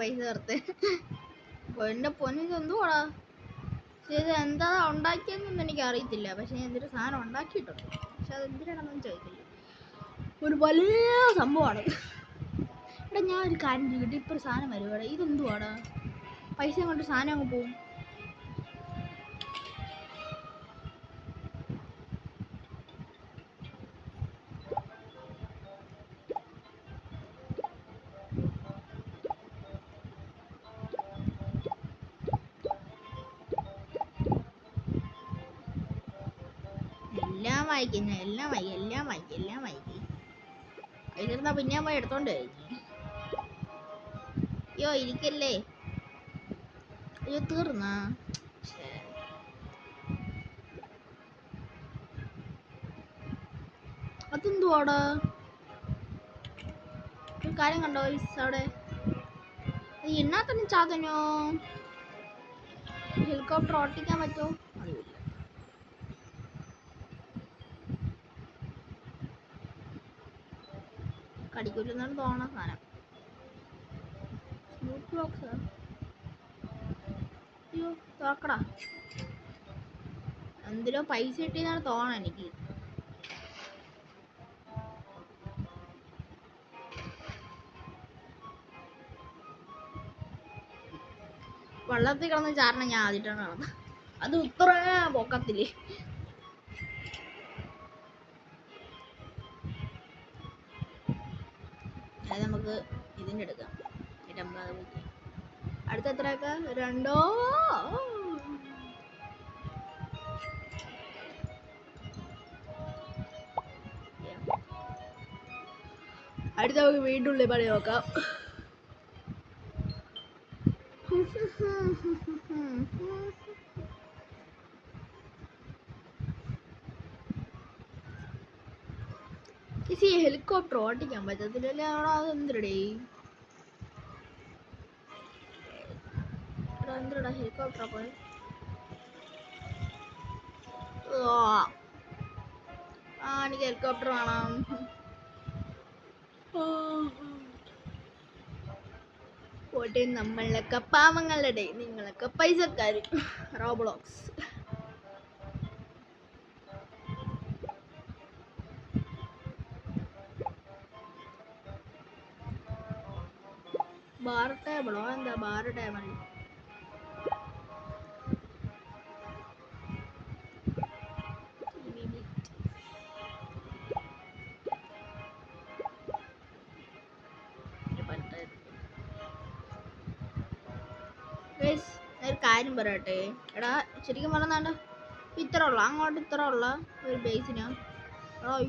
പൈസ ചേർത്ത് എൻ്റെ പൊന്നിത് എന്തുവാടാ? ഇത് എന്താ ഉണ്ടാക്കിയെന്നൊന്നും എനിക്ക് അറിയത്തില്ല. പക്ഷെ ഞാൻ എന്തൊരു സാധനം ഉണ്ടാക്കിയിട്ടുണ്ട്. പക്ഷെ അത് എന്തിനാണെന്നൊന്നും ചോദിക്കില്ല. ഒരു വലിയ സംഭവമാണ്. ഇവിടെ ഞാൻ ഒരു കാര്യം ചെയ്തിട്ട് ഇപ്പോൾ ഒരു സാധനം വരും. ഇവിടെ ഇതെന്തുവാടാ? പൈസ കൊണ്ട് സാധനം അങ്ങ് പോവും. എല്ലാം വായിക്കുന്നു, എല്ലാം വായിക്കും. അതിലിരുന്നാ പിന്നെ പോയി എടുത്തോണ്ട് കഴിഞ്ഞു. അയ്യോ ഇരിക്കല്ലേ. അയ്യോ തീർന്നാ. അതെന്തുവാടാ ഒരു കാര്യം കണ്ടോ അവിടെ എന്നാ തന്നെ ചാതനോ? ഹെലികോപ്റ്റർ ഓട്ടിക്കാൻ പറ്റുമോ? അറിയില്ല. കടിക്കൂലെന്നാണ് തോന്നണ സാധനം. Smooth box. അയ്യോ തുറക്കടാ. എന്തിനോ പൈസ കിട്ടിയെന്നാണ് തോന്നണം എനിക്ക്. വെള്ളത്തിൽ കിടന്ന് ചാരണം ഞാൻ ആദ്യമായിട്ടാണ് നടന്നത്. അത് ഉത്തര പൊക്കത്തില്. അത് നമുക്ക് ഇതിൻ്റെ എടുക്കാം. അടുത്ത എത്രയൊക്കെ 2 അടുത്ത നമുക്ക് വീണ്ടും ഉള്ളിൽ പണി നോക്കാം. ഈ ഹെലികോപ്റ്റർ ഓട്ടിക്കാൻ പറ്റത്തില്ലല്ലേ? അവിടെ അതെന്തിടേ എന്തിടാ ഹെലികോപ്റ്റർ പോയി. എനിക്ക് ഹെലികോപ്റ്റർ വേണം. പോട്ടെ, നമ്മളൊക്കെ പാവങ്ങളുടെ, നിങ്ങളൊക്കെ പൈസക്കാര്. Roblox bar ടേബിളോ? എന്താ ബാർ ടേബിൾ? ഒരു കാര്യം പറയട്ടെ എടാ, ശരിക്കും പറഞ്ഞാണ്ട് ഇത്ര ഉള്ള അങ്ങോട്ട് ഇത്ര ഉള്ള ഒരു ബേസിന്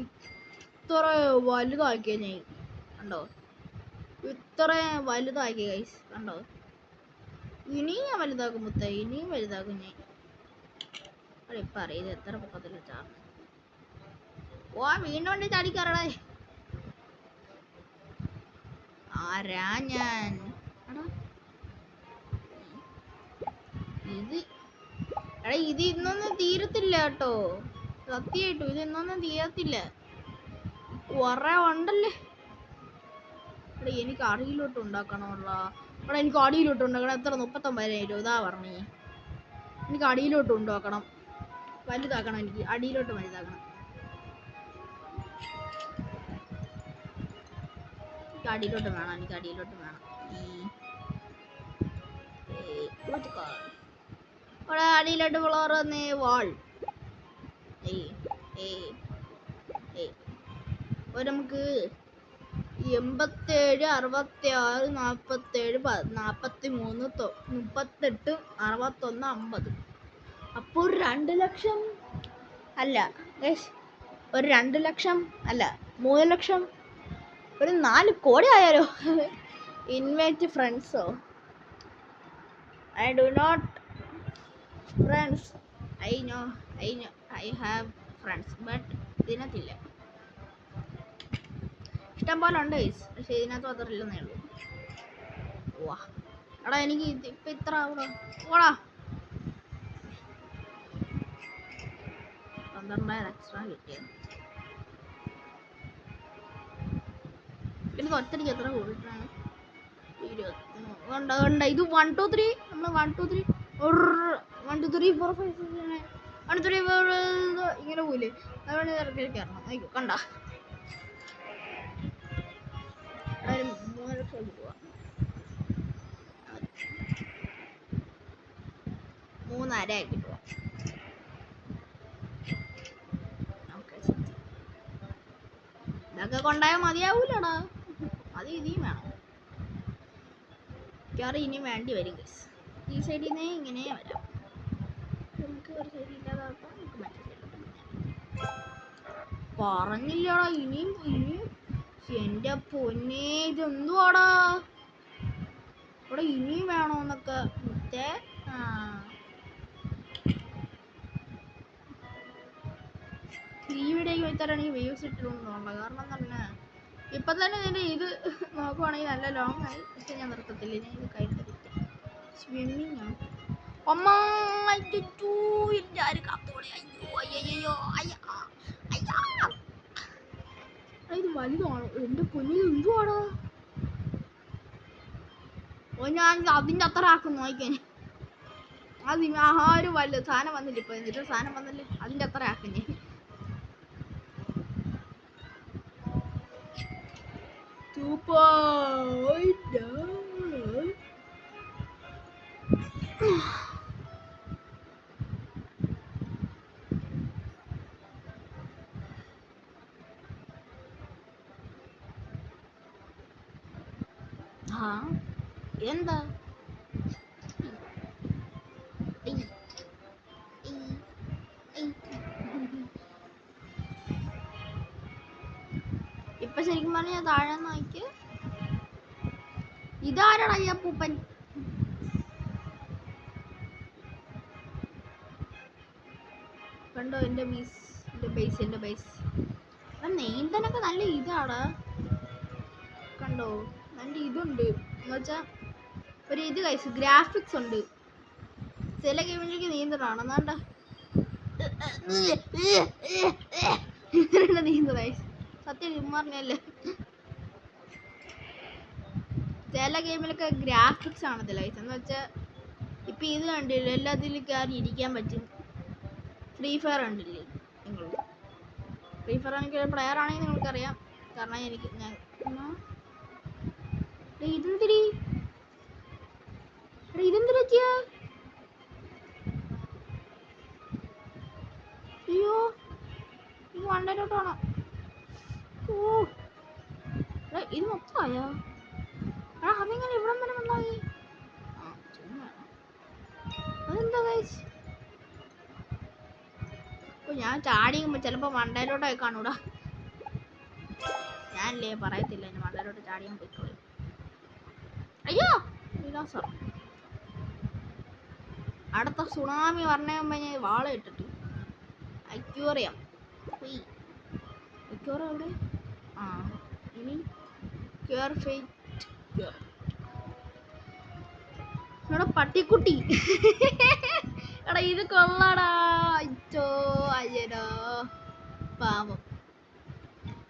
ഇത്ര വലുതാക്കിയ ഞാൻ കണ്ടോ? ഇത്ര വലുതാക്കി ഗൈസ് കണ്ടോ? ഇനിയും ഞാൻ വലുതാക്കും മുത്ത, ഇനിയും വലുതാക്കും ഞാൻ. അവിടെ ഇപ്പം അറിയത് എത്ര പൊക്കത്തിൽ വെച്ചാ. ഓ വീണ്ടും വണ്ടി ചാടിക്കറടേ. ആരാ ഞാൻ? ഇത് ഇന്നൊന്നും തീരത്തില്ല കേട്ടോ, സത്യമായിട്ടും ഇത് ഇന്നൊന്നും തീരത്തില്ല. കുറെ ഉണ്ടല്ലേ. എനിക്ക് അടിയിലോട്ട് ഉണ്ടാക്കണമല്ല. എനിക്ക് അടിയിലോട്ട് ഉണ്ടാക്കണം. എത്ര 39,000 ഇതാ പറഞ്ഞേ. എനിക്ക് അടിയിലോട്ട് ഉണ്ടാക്കണം, വലുതാക്കണം. എനിക്ക് അടിയിലോട്ട് വലുതാക്കണം. എനിക്ക് അടിയിലോട്ട് വേണം, എനിക്ക് അടിയിലോട്ട് വേണം. അടിയിലോട്ട് ഫ്ലോർ വന്നേ. വാൾ നമുക്ക് 87, 66, 47, 43, 38, 61, 50. അപ്പോൾ 2 ലക്ഷം അല്ല, ഒരു 2 ലക്ഷം അല്ല 3 ലക്ഷം, ഒരു 4 കോടി ആയാലോ. Invite ഫ്രണ്ട്സോ? I do not friends. I know I have friends, but ഇതിനകത്തില്ല. ഇഷ്ടം പോലെ ഉണ്ട് പക്ഷെ ഇതിനകത്ത് മാത്രമില്ലെന്നേ ഉള്ളൂ. വാ എടാ, എനിക്ക് ഇപ്പം ഇത്ര ഓടാ 12,000 എക്സ്ട്രാ കിട്ടിയത്. എനിക്ക് ഒറ്റയ്ക്ക് എത്ര കൊടുക്കാണ്? 20 ഉണ്ട്. ഇത് 1 2 3 നമ്മൾ 1 2 3 1 2 3 4 5 6 1 3 4 ഇങ്ങനെ പോയില്ലേ? അതുകൊണ്ട് ഇറക്കിയിരിക്കണം. അയ്യോ കണ്ട 3 ലക്ഷം രൂപ 3.5 ആക്കി പോവാം. ഇതൊക്കെ കൊണ്ടായാൽ മതിയാവൂലടാ, അത് ഇനിയും വേണം. മിക്കവാറും ഇനിയും വേണ്ടി വരും. ഈ സൈഡിൽ നിന്ന് ഇങ്ങനെ വരാം. നമുക്ക് ഒരു സൈഡിൽ ഇല്ലാതാക്കാം, നമുക്ക് മറ്റേ സൈഡിൽ. പറഞ്ഞില്ലടാ ഇനിയും ഇനിയും. എന്റെ പൊന്നേ ഇതെന്തുവാടാ ഇവിടെ ഇനിയും വേണോന്നൊക്കെ മുത്തേ. ഈ വീഡിയോക്ക് വെച്ചാണെങ്കിൽ വ്യൂസ് ഇട്ടിട്ടുണ്ടോ? കാരണം തന്നെ ഇപ്പൊ തന്നെ ഇതിന്റെ ഇത് നോക്കുവാണെങ്കിൽ നല്ല ലോങ് ആയി. പക്ഷെ ഞാൻ നിർത്തത്തില്ല, ഞാൻ ഇത് കഴിഞ്ഞിട്ട് സ്വിമ്മിങ് ആണ്. ഇത് വലുതാണോ എന്റെ കുഞ്ഞിന്? എന്തുവാണോ ഞാൻ അതിന്റെ അത്ര ആക്കുന്നു നോക്കാൻ. അത് ആ ഒരു വലുത് സാധനം വന്നില്ല. ഇപ്പൊ എന്നിട്ട് സാധനം വന്നില്ല, അതിന്റെ അത്ര ആക്കും ഞാൻ. എന്താ ഇപ്പൊ ശരിക്കും പറഞ്ഞാൽ താഴെ നോക്കി. ഇതാരാടാ ഈ അപ്പൂപ്പൻ? കണ്ടോ എന്റെ ബേസ് നീന്തനൊക്കെ നല്ല ഇതാണ്. കണ്ടോ നല്ല ഇതുണ്ട് എന്ന് വെച്ചാ ഒരു ഇത് കഴിച്ചു ഗ്രാഫിക്സ് ഉണ്ട്. ചില ഗെയിമിലേക്ക് നീന്തലാണ് എന്നാണ്ട നീന്ത സത്യം പറഞ്ഞല്ലേ. ചില ഗെയിമിലൊക്കെ ഗ്രാഫിക്സ് ആണത് ലൈസ് എന്ന് വെച്ചാൽ ഇപ്പൊ ഇത് കണ്ടില്ല, എല്ലാത്തിലും കയറി ഇരിക്കാൻ പറ്റും. ഫ്രീ ഫയർ കണ്ടില്ലേ നിങ്ങൾ? ഫ്രീ ഫയർ എനിക്ക് പ്ലെയർ ആണെങ്കിൽ നിങ്ങൾക്കറിയാം. കാരണം എനിക്ക് ഇതെന്തിരിക്കുക? അയ്യോ ഇത് വണ്ടയിലോട്ടാണോ? ഓ ഇത് മൊത്തമായോ? അതെങ്ങനെ ഇവിടം വരെ വന്നായി? അതെന്താ ഗൈസ്? ഞാൻ ചാടിയുമ്പോ ചിലപ്പോ മണ്ടയിലോട്ടായി കാണൂടാ. ഞാനല്ലേ പറയത്തില്ല എന്നെ മണ്ടയിലോട്ട് ചാടിയാൻ പോയിക്കോളൂ. അയ്യോ വിലാസം അടുത്ത സുനാമി പറഞ്ഞ മുമ്പ് ഞാൻ വാള ഇട്ടിട്ട് അക്യൂറിയം എവിടെ? ഇനി ഇവിടെ പട്ടിക്കുട്ടി. എടാ ഇത് കൊള്ളാടാ. അയ്യോ അയ്യടാ പാവം.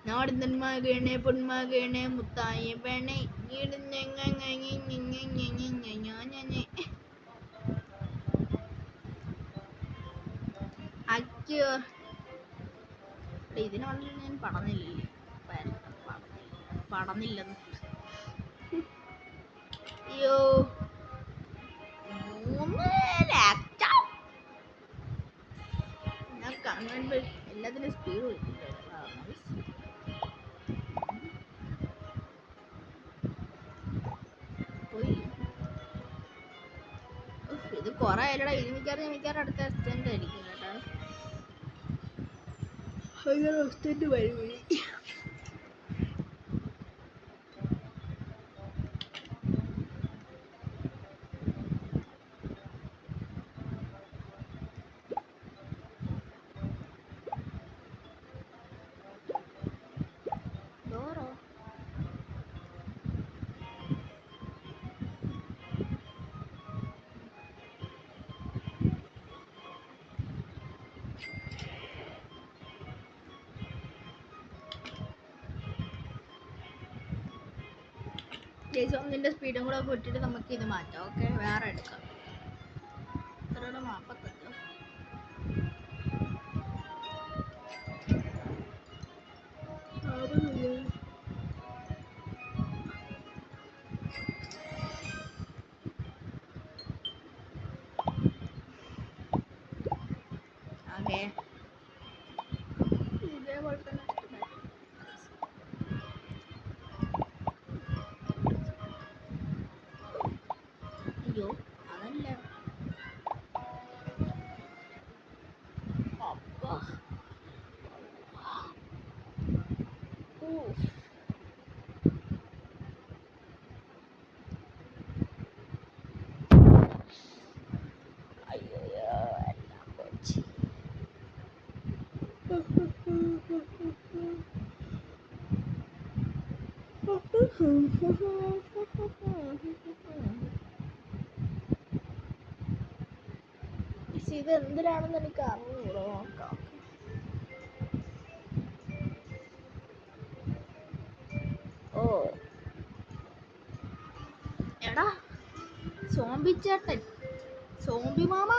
നാടിൻ മകനെ പൊന്മകനെ മുത്തായി പെണ്ണെ ഇതിനുള്ള ഞാൻ പടന്നില്ലെന്ന്. അയ്യോ ഞാൻ കാണുമ്പോ എല്ലാത്തിനും സ്പീഡ് കൊടുക്കില്ല. ഇത് കൊറേ ആയില്ലടാ. ഇത് മിക്കാറും അടുത്ത എക്സ്റ്റെൻഡ് ആയിരിക്കും കേട്ടോ. എക്സ്റ്റെൻഡ് വരും. ഒന്നിന്റെ സ്പീഡും കൂടെ കൂട്ടിട്ട് നമുക്ക് ഇത് മാറ്റാം. ഓക്കെ വേറെ എടുക്കാം. ഇത്രയുടെ മാപ്പൊക്കെ ഇതേപോലെ തന്നെ. അയ്യോ അതല്ല ഇത് എന്തിനാണെന്ന് എനിക്ക് അറിഞ്ഞൂടാ. നോക്കാം. ഓ എടാ സോംബി ചേട്ടൻ, സോംബി മാമ,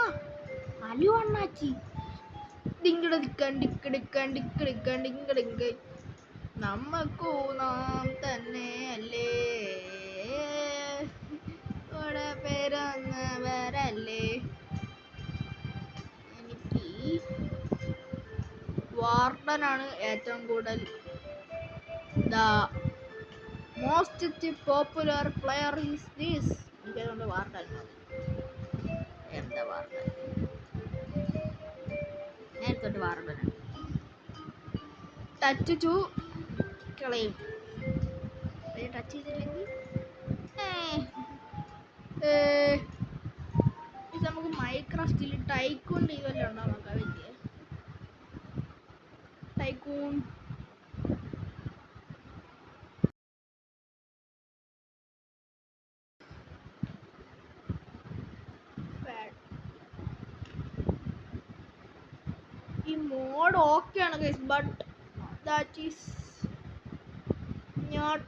അലു അണ്ണാച്ചി, നമ്മക്കൂ നാം തന്നെ അല്ലേ ഇവിടെ പേരൊന്നവരല്ലേ. എനിക്ക് വാർഡനാണ് ഏറ്റവും കൂടുതൽ. The most popular player is this. എനിക്കതുകൊണ്ട് വാർഡൻ മതി. എന്താ വാർഡൻ? നേരത്തോട്ട് വാർഡനാണ്. ടച്ച് ടു കളയും. ടച്ച് ചെയ്തില്ലെങ്കിൽ ഇത് നമുക്ക് മൈൻക്രാഫ്റ്റിൽ ടൈക്കൂൺ ഇവല്ലോ ഉണ്ടോ നോക്കാം. വലിയ ടൈക്കൂൺ ഈ മോഡ് ഓക്കെയാണ് guys, but that is not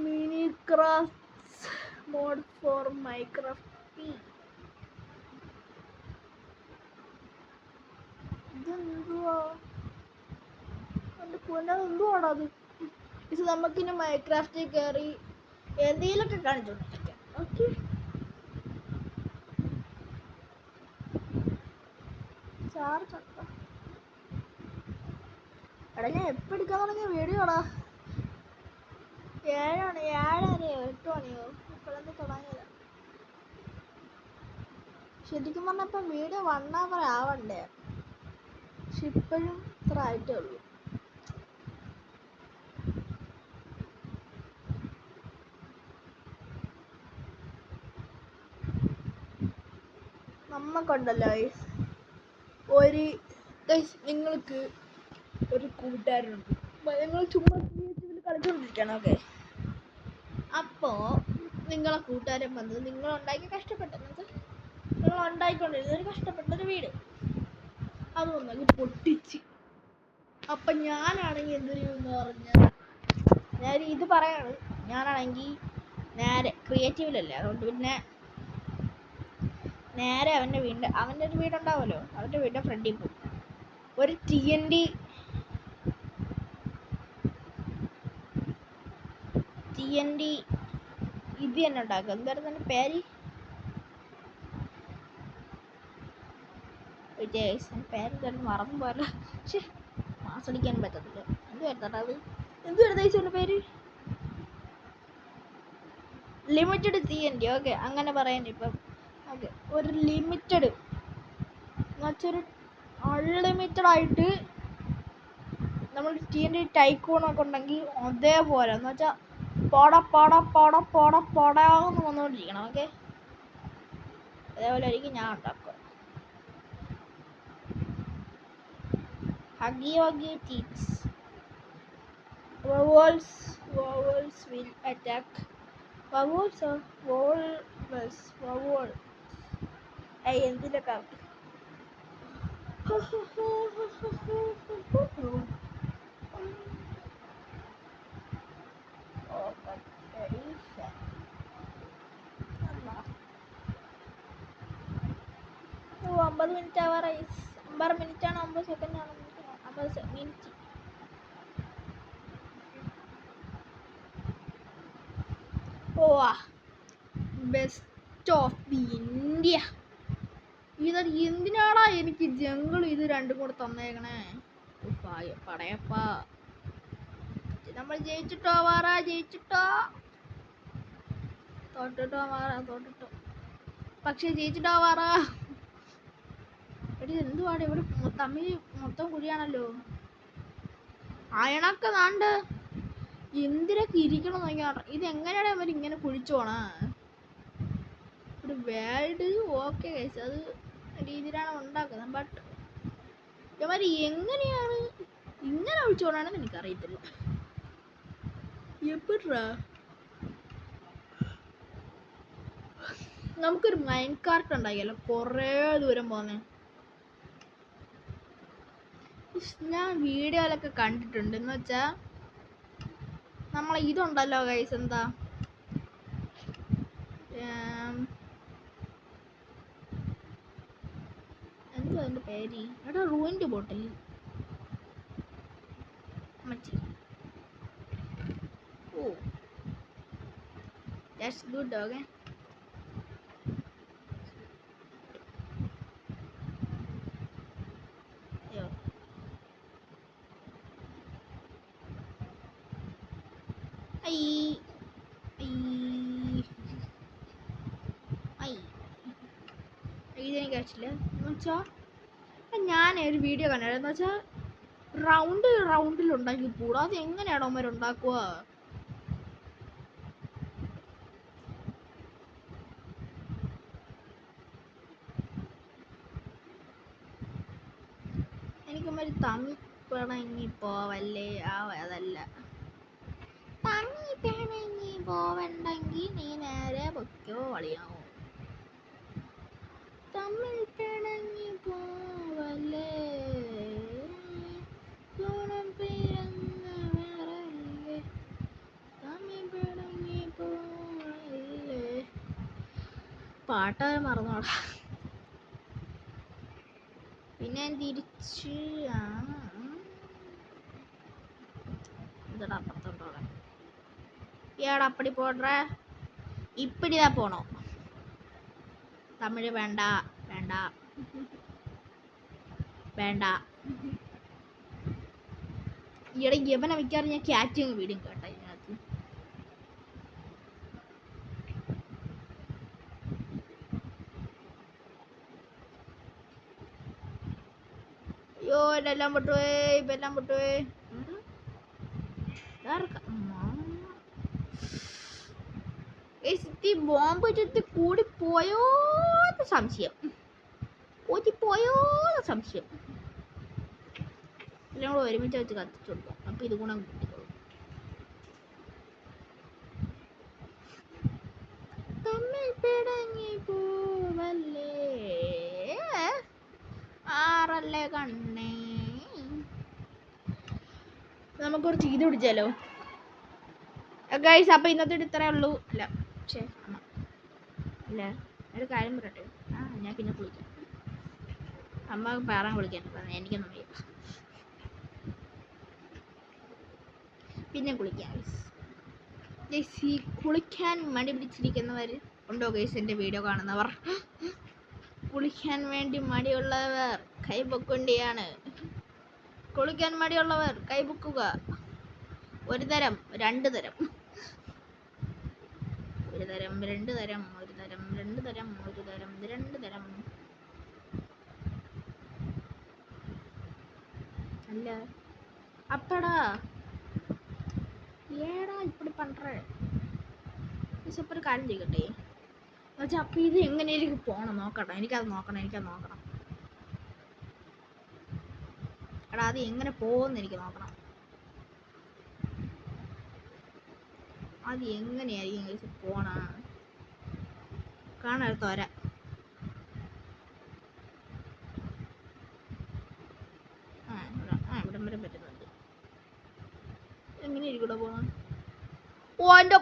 Minecraft mod for Minecraft P. ഇതെന്തുവാ അത്? ഇത് നമുക്കിനി മൈൻക്രാഫ്റ്റിൽ കയറി എന്തെങ്കിലുമൊക്കെ കാണിച്ചോണ്ടിരിക്കാം. ഓക്കെ, ചാർജ് ഉണ്ടോ? എടാ ഞാൻ എപ്പോൾ എടുക്കാൻ തുടങ്ങിയ വീഡിയോടാ? 7:30 8 മണിയോ ഇപ്പോഴെന്ത് തുടങ്ങിയത്? ശരിക്കും പറഞ്ഞപ്പോൾ വീഡിയോ 1 hour ആവണ്ടേ, പക്ഷെ ഇപ്പോഴും ഇത്ര ആയിട്ടേ ഉള്ളൂ. നമ്മക്കുണ്ടല്ലോ ഒരു നിങ്ങൾക്ക് ഒരു കൂട്ടുകാരുണ്ട്, നിങ്ങൾ ചുമ്മാ കളിച്ചോണ്ടിരിക്കണം. ഓക്കെ, അപ്പോൾ നിങ്ങളെ കൂട്ടുകാരൻ വന്നത് നിങ്ങൾ ഉണ്ടാക്കി കഷ്ടപ്പെട്ടത്, നിങ്ങൾ ഉണ്ടായിക്കൊണ്ടിരുന്നൊരു കഷ്ടപ്പെട്ടൊരു വീട് അത് വന്നെങ്കിൽ പൊട്ടിച്ച്. അപ്പം ഞാനാണെങ്കിൽ എന്തൊരു പറഞ്ഞാൽ ഞാൻ ഇത് പറയാണ്, ഞാനാണെങ്കിൽ നേരെ ക്രിയേറ്റീവിലല്ലേ, അതുകൊണ്ട് പിന്നെ നേരെ അവൻ്റെ ഒരു വീടുണ്ടാവുമല്ലോ, അവൻ്റെ വീടിൻ്റെ ഫ്രണ്ടിൽ പോകും. ഒരു TNT ഇത് തന്നെ ഉണ്ടാക്കുക. എന്തായിരുന്നു എൻ്റെ പേര്? പേരെന്തായിരുന്നു മറന്നു പോയല്ലോ. പക്ഷേ ആസ്വദിക്കാൻ പറ്റത്തില്ല. എന്തുവായിരുന്നു പേര്? Limited TNT. ഓക്കെ, അങ്ങനെ പറയാൻ ഇപ്പം. ഓക്കെ, ഒരു ലിമിറ്റഡ് എന്നുവെച്ചൊരു അൺലിമിറ്റഡ് ആയിട്ട് നമ്മൾ TNT ടൈക്കൂണൊക്കെ ഉണ്ടെങ്കിൽ അതേപോലെ എന്ന് വെച്ചാൽ പടാന്ന് വന്നുകൊണ്ടിരിക്കണം. ഓക്കെ, അതേപോലെ ആയിരിക്കും ഞാൻ ഉണ്ടാക്കുക. Huggy Teats. Vowels will attack. Vowels or vowels? എന്തിനൊക്കെ ഓ 50 മിനിറ്റ് ആവാറായി. 50 മിനിറ്റാണ് 50 സെക്കൻഡ് ആണ് 50 minute. Oh best of the India. ഇത് എന്തിനാടാ എനിക്ക് ജംഗിൾ ഇത് രണ്ടും കൂടെ തന്നേക്കണേ? പടയപ്പാ, നമ്മൾ ജയിച്ചിട്ടോ വാറാ, ജയിച്ചിട്ടോ തോട്ടിട്ടോ വാറാ, തോട്ടിട്ടോ, പക്ഷെ ജയിച്ചിട്ടോ വാറാ. എടി എന്തുവാടെ ഇവിടെ തമ്മിൽ മൊത്തം കുഴിയാണല്ലോ. അയണൊക്കെ നാണ്ട് എന്തിനൊക്കെ ഇരിക്കണം നോക്കിയാ. ഇത് എങ്ങനെയാണ് അവരിങ്ങനെ കുഴിച്ചു പോണ ഒരു വേൾഡ്? ഓക്കെ ഗൈസ്, അത് രീതിയിലാണ് ഉണ്ടാക്കുന്നത്, ബട്ട് ഇവര് എങ്ങനെയാണ് ഇങ്ങനെ ഒഴിച്ചോടാണെന്ന് എനിക്കറിയത്തില്ല. എപ്പോഴാ നമുക്കൊരു മൈൻ കാർട്ട് ഉണ്ടാക്കിയല്ലോ, കുറേ ദൂരം പോന്നെ. ഞാൻ വീഡിയോയിലൊക്കെ കണ്ടിട്ടുണ്ട്. എന്ന് വെച്ചാ നമ്മളെ ഇതുണ്ടല്ലോ ഗൈസ്, എന്താ എന്താ അതിന്റെ പേര്? എടാ റൂയിൻ്റെ ബോട്ടിൽ മച്ചി. Oh that's good. ഓക്കെ, അയ്യോ ഐ ഇതെനിക്ക് ആവശ്യമില്ല. എന്ന് വെച്ചാൽ ഞാൻ ഒരു വീഡിയോ കണ്ടായിരുന്നു. എന്ന് വെച്ചാൽ റൗണ്ടിൽ ഉണ്ടാക്കി കൂടാ. അത് എങ്ങനെയാണോ അവന്മാരുണ്ടാക്കുക? എനിക്കൊരു തമ്മിപ്പിണങ്ങി പോവല്ലേ. അതല്ല, തമ്മിപ്പിണങ്ങി പോവണ്ടെങ്കിൽ നീ നേരെ പൊക്കോ കളിയാവോ. തമ്മിൽ പിണങ്ങി പോവല്ലേ, ഗുണം പിറന്ന വേറല്ലേ, തമ്മിൽ പിണങ്ങി പോവല്ലേ. പാട്ട് മറന്നോടാ. പിന്നെ തിരിച്ച് ഇതടാ അപ്പുറത്തോട്ടോടെ. ഏടാ അപ്പടി പോട്ടെ, ഇപ്പിടിതാ പോണോ? തമിഴ് വേണ്ട വേണ്ട വേണ്ട. ഈയിടെ യവനെ മിക്കാറ് ഞാൻ ക്യാറ്റിങ് വീടും കേട്ടോ ഇതിനകത്ത്. അയ്യോ എല്ലാം പൊട്ടുപോയി, ഇപ്പം എല്ലാം പൊട്ടുപോയി. ബോംബ് ചുറ്റി കൂടി പോയോ സംശയം, പോയോ സംശയം. എല്ലാം കൂടെ ഒരുമിച്ച് വെച്ച് കത്തിച്ചു കൊടുക്കാം. അപ്പൊ ഇത് ഗുണം കിട്ടിക്കോളും. തമ്മിൽ പിടങ്ങി പോവല്ലേ ആറല്ലേ കണ്ണേ. നമുക്ക് കുറച്ച് ഇത് പിടിച്ചാലോ ഗൈസ്. അപ്പൊ ഇന്നത്തെ ഇത്രേ ഉള്ളൂ. അല്ല അല്ല ഒരു കാര്യം പറയട്ടെ. ഞാൻ പിന്നെ കുളിക്കാം. അമ്മ പാറാൻ കുളിക്കാൻ പറഞ്ഞു, എനിക്കൊന്നും വയ്യ. പിന്നെ കുളിക്കാം. ഈ കുളിക്കാൻ മടി പിടിച്ചിരിക്കുന്നവർ ഉണ്ടോ ഗൈസ്? എൻ്റെ വീഡിയോ കാണുന്നവർ കുളിക്കാൻ വേണ്ടി മടിയുള്ളവർ കൈപൊക്കൊണ്ടിയാണ്. കുളിക്കാൻ മടിയുള്ളവർ കൈപൊക്കുക. ഒരു തരം, രണ്ട് തരം, ഒരു തരം, രണ്ട് തരം, ഒരു തരം, രണ്ട് തരം, ഒരു തരം, രണ്ട് തരം. അല്ല അപ്പടാ ഏടാ ഇപ്പടി പണ്ടേ. ഒരു കാര്യം ചെയ്യട്ടെ എന്നുവെച്ചാൽ അപ്പം ഇത് എങ്ങനെയായിരിക്കും പോകണം നോക്കട്ടെ. എനിക്കത് നോക്കണം. എടാ അത് എങ്ങനെ പോകുമെന്ന് എനിക്ക് നോക്കണം. അത് എങ്ങനെയായിരിക്കും പോണ കാണാൻ തോര. ഇവിടം വരെ പറ്റുന്നുണ്ട്. എങ്ങനെയായിരിക്കും ഇവിടെ പോണ? ഓൻ്റെ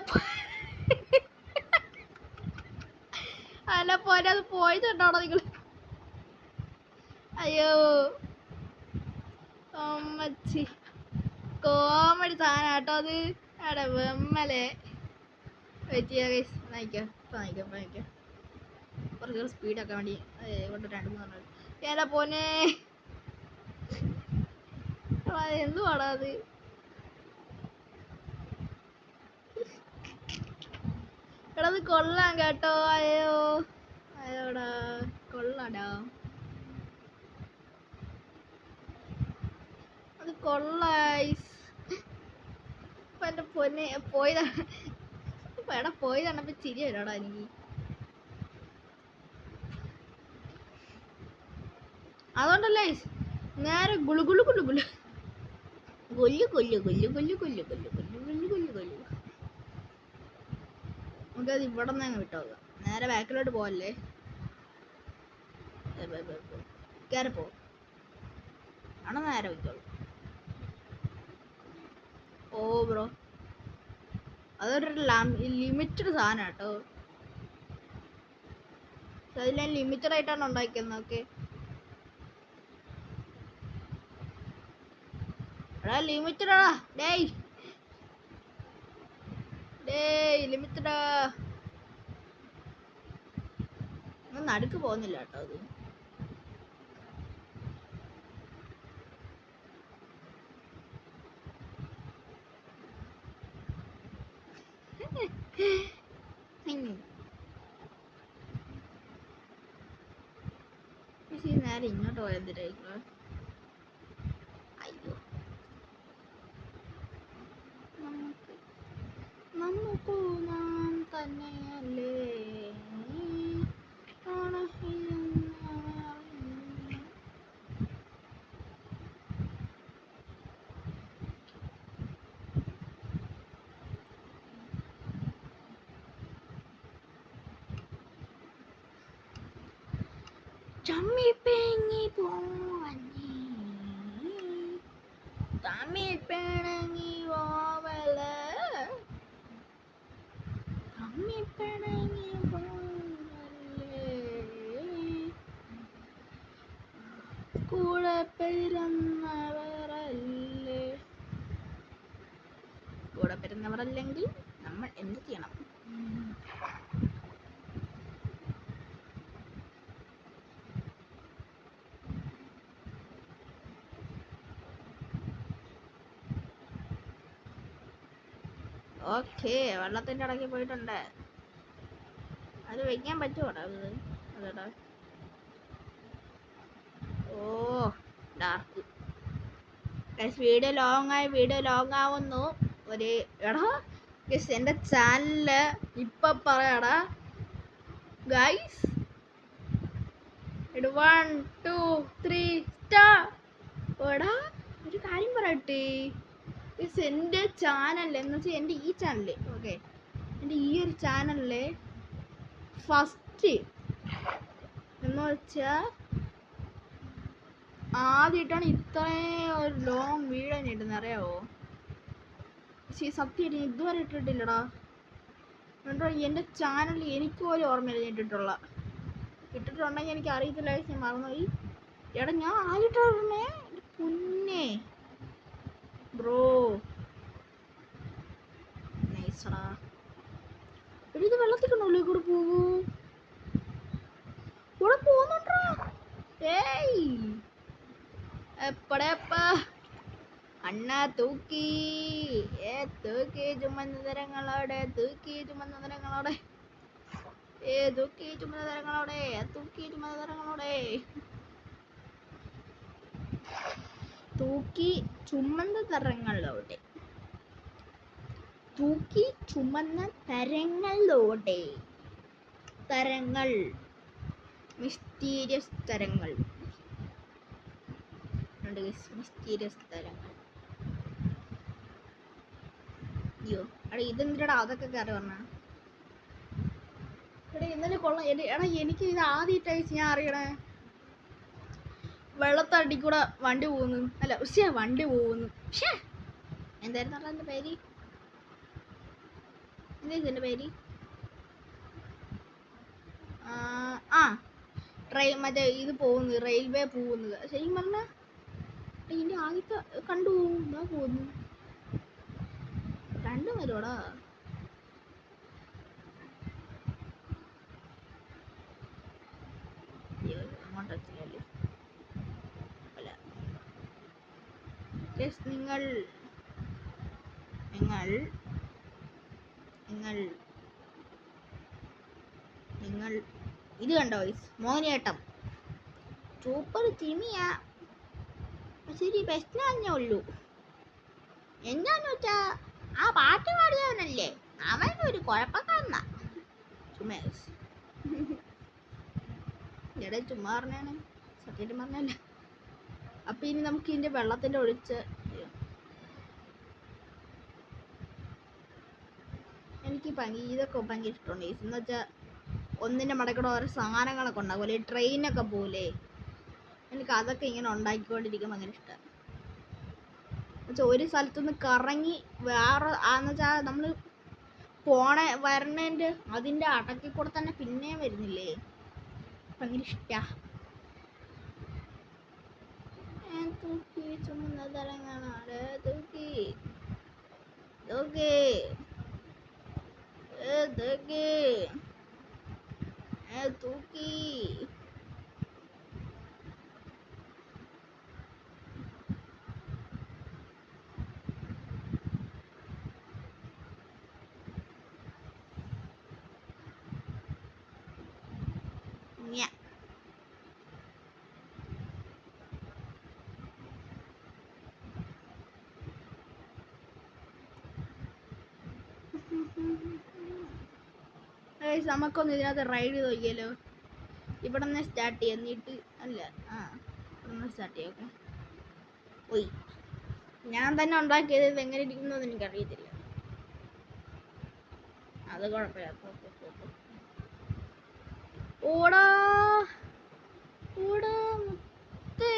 അല്ല പോരെ, അത് പോയിട്ടുണ്ടോ നിങ്ങൾ? അയ്യോ അമ്മച്ചി, കോമഡി സാധനം കേട്ടോ അത്. അവിടെ വെമ്മലേ നയിക്കോ കുറച്ച് സ്പീഡൊക്കെ വേണ്ടി കൊണ്ട് 2-3 ഏതാ പോനെ. എന്തുവാടാ അത്? എടാ അത് കൊള്ളാം കേട്ടോ. അയ്യോടാ കൊള്ളാടാ, അത് കൊള്ളായി. എന്റെ പൊന്നെ പോയതാണ്. എടാ പോയതാണപ്പോ ചിരി വരാടാ എനിക്ക്. അതുകൊണ്ടല്ലേ നേരെ ഗുളു കൊല്ലു കൊല്ലു കൊല്ലു കൊല്ലു കൊല്ലു കൊല്ലു കൊല്ലു കൊല്ലു കൊല്ലു കൊല്ലു. നമുക്കത് ഇവിടെ നിന്ന് വിട്ടോ, നേരെ ബാക്കിലോട്ട് പോവല്ലേ. കയറിപ്പോ അവിടെ നേരെ വിട്ടോളൂ. ഓ ബ്രോ, അതൊരു ലിമിറ്റഡ് സാധനം കേട്ടോ. അതിൽ ലിമിറ്റഡ് ആയിട്ടാണ് ഉണ്ടാക്കിയത്. ഓക്കെ, എടാ ലിമിറ്റഡാ, ഡേയ് ഡേയ് ലിമിറ്റഡാ. നടുക്ക് പോകുന്നില്ല കേട്ടോ അത്. നേരെ ഇങ്ങോട്ട് പോയതിരായിരിക്കും. അയ്യോ, നമുക്ക് നാം തന്നെയല്ലേ. ചമ്മിപ്പിണങ്ങി പോവല്ലേ, തമ്മിപ്പിണങ്ങി പോവല്ലേ, തമ്മിപ്പിണങ്ങി പോവല്ലേ, കൂടെ പിറന്നവരല്ലേ. കൂടെ പിറന്നവരല്ലെങ്കിൽ നമ്മൾ എന്ത് ചെയ്യണം? ഓക്കെ, വെള്ളത്തിന്റെ ഇടയ്ക്ക് പോയിട്ടുണ്ട്. അത് വെക്കാൻ പറ്റുമോടാ അത്? അതെടാ, ഓ ഡാർക്ക്. വീഡിയോ ലോങ് ആവുന്നു. ഒരു എടാ എൻ്റെ ചാനലില് ഇപ്പൊ പറയാടാ ഗൈസ്. 1 2 3 സ്റ്റാർട്ട്. എടാ ഒരു കാര്യം പറയട്ടെ, എൻ്റെ ചാനൽ എന്ന് വെച്ചാൽ എൻ്റെ ഈ ചാനല്, ഓക്കെ, എൻ്റെ ഈ ഒരു ചാനലില് ഫസ്റ്റ് എന്ന് വെച്ചാൽ ആദ്യമായിട്ടാണ് ഇത്രയും ഒരു ലോങ് വീഡിയോ ഇടുന്നത്, അറിയാവോ? സത്യം ഇതുവരെ ഇട്ടിട്ടില്ലടാ. എന്നിട്ടോ എൻ്റെ ചാനലിൽ എനിക്ക് പോലും ഓർമ്മയില്ല ഞാൻ ഇട്ടിട്ടുണ്ടെങ്കിൽ എനിക്ക് അറിയത്തില്ല, ഞാൻ മറന്നുപോയി. എടാ ഞാൻ ആദ്യമായിട്ടേ കുഞ്ഞേ ബ്രോ, നൈസടാ. ഇത് വെള്ളത്തിൽ കണ്ടോളൂ, കൂടെ പോകൂ, കൂടെ പോകുന്നുണ്ടോ? ഏയ് എപ്പടേപ്പാ അണ്ണ തൂക്കി തൂക്കി ചുമന്ന തരങ്ങളോടെ, തൂക്കി ചുമന്ന തരങ്ങളോടെ, തൂക്കി ചുമന്ന തരങ്ങളോടെ, തൂക്കി ചുമന്ന തരങ്ങളോടെ, തൂക്കി ചുമന്ന തരങ്ങളോടെ, തൂക്കി ചുമന്ന തരങ്ങളോടെ. തരങ്ങൾ, മിസ്റ്റീരിയസ് തരങ്ങൾ, മിസ്റ്റീരിയസ് തരങ്ങൾ. അയ്യോ എടാ ഇതെന്തിനാ അതൊക്കെ കയറി വന്ന? എടാ ഇന്നലെ കൊള്ളാം. എടാ എനിക്ക് ഇത് ആദ്യമായിട്ടായി ഞാൻ അറിയണേ. വെള്ളത്തടി കൂടെ വണ്ടി പോകുന്നു, അല്ല വണ്ടി പോകുന്നു. എന്തായിരുന്നു എൻ്റെ പേര്? എന്താ എൻ്റെ പേര്? ട്രെയിൻ, മറ്റേ ഇത് പോകുന്നത്, റെയിൽവേ പോകുന്നത്. ശരിക്കും പറഞ്ഞ ഇതിൻ്റെ ആദ്യത്തെ കണ്ടു ഇതാ പോകുന്നു. രണ്ടും വരുവാടാ. അങ്ങോട്ടല്ലേ അല്ല, നിങ്ങൾ നിങ്ങൾ നിങ്ങൾ നിങ്ങൾ ഇത് കണ്ടോ? മോഹിനിയാട്ടം സൂപ്പർ തിമിയാ. ശരി, പ്രശ്നമേ ഉള്ളൂ. എന്താന്ന് വെച്ചാ ആ പാട്ട് പാടിയവനല്ലേ, അവനൊരു കുഴപ്പക്കാരനാ. ചുമ്മാ എടാ ചുമ്മാ പറഞ്ഞാണ്, സത്യം പറഞ്ഞല്ല. അപ്പൊ ഇനി നമുക്ക് ഇതിന്റെ വെള്ളത്തിന്റെ ഒഴിച്ച് എനിക്ക് ഇതൊക്കെ ഭയങ്കര ഇഷ്ടമുണ്ട് എന്ന് വെച്ചാൽ ഒന്നിൻ്റെ മടക്കൂടെ ഓരോ സാധനങ്ങളൊക്കെ ഉണ്ടാകുമല്ലേ, ട്രെയിനൊക്കെ പോലെ. എനിക്ക് അതൊക്കെ ഇങ്ങനെ ഉണ്ടാക്കിക്കൊണ്ടിരിക്കാൻ ഭയങ്കര ഇഷ്ടമാണ്. എന്നുവെച്ചാൽ ഒരു സ്ഥലത്തുനിന്ന് കറങ്ങി വേറെ എന്ന് വെച്ചാൽ നമ്മൾ വരണേൻ്റെ അതിൻ്റെ അടക്കി കൂടെ തന്നെ പിന്നെയും വരുന്നില്ലേ, ഭയങ്കര ഇഷ്ടമാണ്. തൂക്കി ചുമന്ന തരങ്ങാണ് തൂക്കി തൂക്കി തൂക്കി തൂക്കി. നമുക്കൊന്ന് ഇതിനകത്ത് റൈഡ് ചെയ്ത് നോക്കിയാലോ. ഇവിടെ നിന്ന് സ്റ്റാർട്ട് ചെയ്യാം, എന്നിട്ട് അല്ല ഇവിടെ നിന്ന് സ്റ്റാർട്ട് ചെയ്യാം. ഓക്കെ, പോയി. ഞാൻ തന്നെ ഉണ്ടാക്കിയത് ഇത് എങ്ങനെ ഇരിക്കുന്നതെന്ന് എനിക്കറിയത്തില്ല, അത് കുഴപ്പമില്ല. ഓടാ ഓടാ മുത്തേ,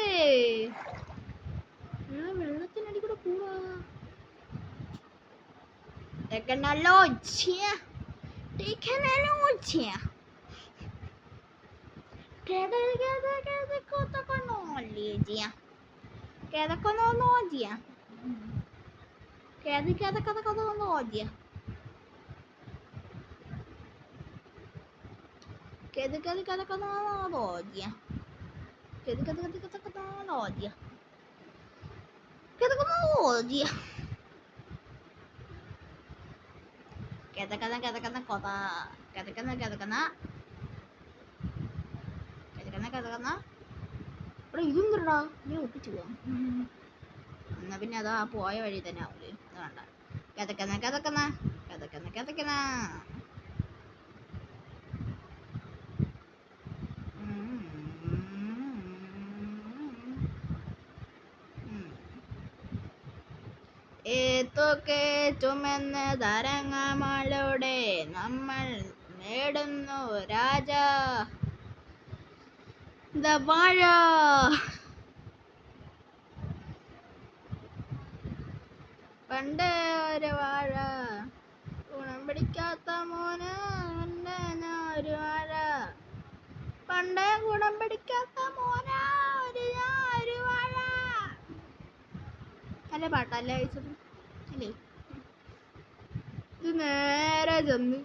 വെള്ളത്തിനടി കൂടെ കൂടാ. ടെക്നോളജി ഇതൊന്നുമില്ലടാ, നീ ഒപ്പിച്ചു പോവാം. എന്നാ പിന്നെ അതാ പോയ വഴി തന്നെ ആവൂലേ, അത് വേണ്ട. കിതക്കുന്ന ഏതൊക്കെ ചുമന്ന തരംഗങ്ങളുടെ നമ്മൾ നേടുന്നു രാജ വാഴ. പണ്ട് ഒരു വാഴ, ഗുണം പിടിക്കാത്ത മോന് ഒരു വാഴ. പണ്ട് ഗുണം പിടിക്കാത്ത മോന് ഒരു വാഴ. അല്ലേ പാട്ടല്ലേ അയച്ചത് അല്ലേ? ഇത് നേരെ ചെന്ന്